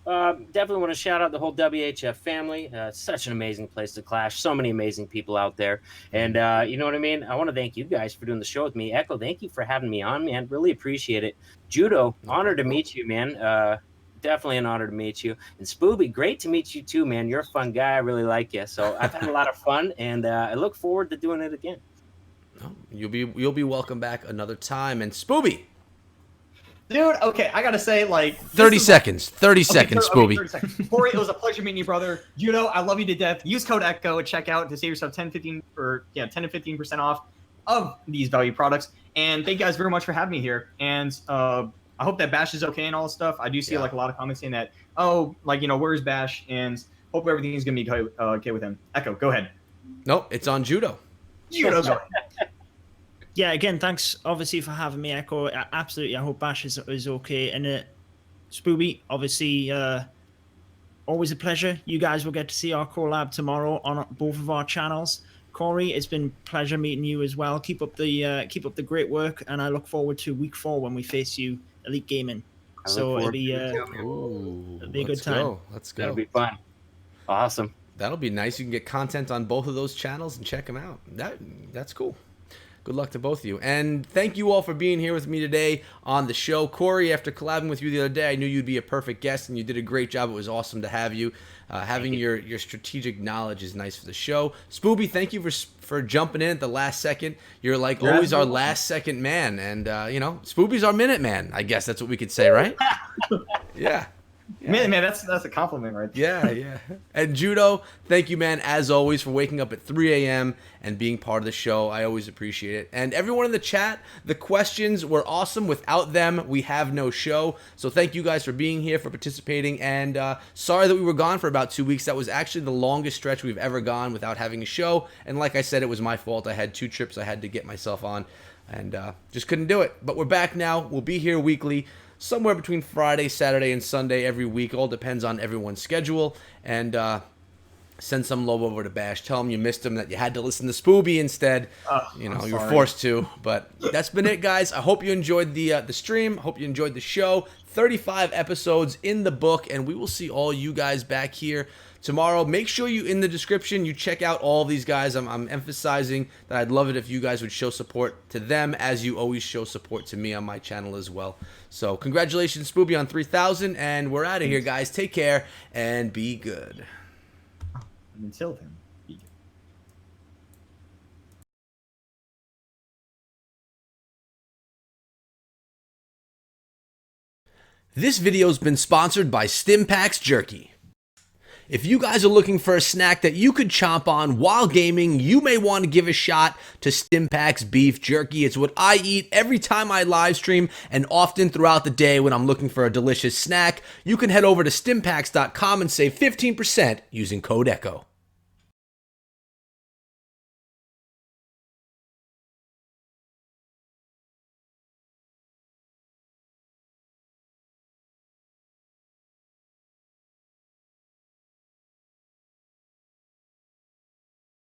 Speaker 4: Definitely want to shout out the whole WHF family. Such an amazing place to clash. So many amazing people out there. And you know what I mean? I want to thank you guys for doing the show with me. Echo, thank you for having me on, man. Really appreciate it. Judo, honored to meet you, man. Definitely an honor to meet you. And Spooby, great to meet you too, man. You're a fun guy. I really like you. So I've had a lot of fun, and I look forward to doing it again.
Speaker 1: No, you'll be welcome back another time. And Spooby,
Speaker 2: Dude, okay, I gotta say,
Speaker 1: 30 seconds. 30 seconds, Spooby.
Speaker 2: 30 seconds. Cory, it was a pleasure meeting you, brother. Judo, I love you to death. Use code Echo at checkout to save yourself 10 to 15% off of these value products. And thank you guys very much for having me here. And I hope that Bash is okay and all this stuff. I do see a lot of comments saying that, where's Bash? And hope everything's gonna be okay with him. Echo, go ahead.
Speaker 1: Nope, it's on Judo.
Speaker 2: Judo, go ahead.
Speaker 3: Yeah, again, thanks obviously for having me, Echo. Absolutely, I hope Bash is okay. And Spooby, obviously, always a pleasure. You guys will get to see our collab tomorrow on both of our channels. Cory, it's been a pleasure meeting you as well. Keep up the great work, and I look forward to week 4 when we face you, Elite Gaming. So it'll be a good time.
Speaker 1: Let's go.
Speaker 4: That'll be fun. Awesome.
Speaker 1: That'll be nice. You can get content on both of those channels and check them out. That's cool. Good luck to both of you. And thank you all for being here with me today on the show. Cory, after collabing with you the other day, I knew you'd be a perfect guest, and you did a great job. It was awesome to have you. Having your strategic knowledge is nice for the show. Spooby, thank you for jumping in at the last second. You're like always our last second man. And, Spooby's our minute man. I guess that's what we could say, right? Yeah.
Speaker 2: Man, that's a compliment right there.
Speaker 1: Yeah. And Judo, thank you, man, as always, for waking up at 3 a.m. and being part of the show. I always appreciate it. And everyone in the chat, the questions were awesome. Without them, we have no show. So thank you guys for being here, for participating. And sorry that we were gone for about 2 weeks. That was actually the longest stretch we've ever gone without having a show. And like I said, it was my fault. I had 2 trips I had to get myself on and just couldn't do it. But we're back now. We'll be here weekly, somewhere between Friday, Saturday, and Sunday every week. All depends on everyone's schedule. And send some love over to Bash. Tell him you missed him, that you had to listen to Spooby instead. You were forced to. But that's been it, guys. I hope you enjoyed the stream. Hope you enjoyed the show. 35 episodes in the book, and we will see all you guys back here tomorrow. Make sure you, in the description, you check out all these guys. I'm emphasizing that I'd love it if you guys would show support to them as you always show support to me on my channel as well. So congratulations, Spooby, on 3,000, and we're out of here, guys. Take care and be good.
Speaker 2: Until then, be good.
Speaker 1: This video's been sponsored by Stimpaks Jerky. If you guys are looking for a snack that you could chomp on while gaming, you may want to give a shot to Stimpaks Beef Jerky. It's what I eat every time I live stream and often throughout the day when I'm looking for a delicious snack. You can head over to Stimpaks.com and save 15% using code ECHO.